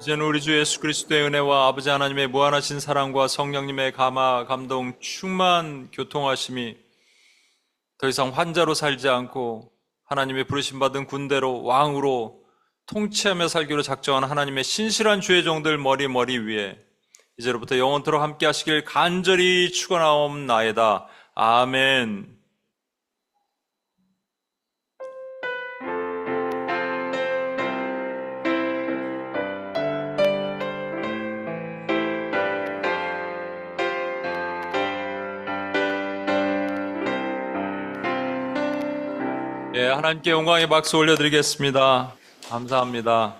이제는 우리 주 예수 그리스도의 은혜와 아버지 하나님의 무한하신 사랑과 성령님의 감화, 감동, 충만 교통하심이 더 이상 환자로 살지 않고 하나님의 부르심받은 군대로 왕으로 통치하며 살기로 작정한 하나님의 신실한 주의 종들 머리 위에 이제로부터 영원토록 함께 하시길 간절히 축원하옵나이다. 아멘. 예, 하나님께 영광의 박수 올려드리겠습니다. 감사합니다.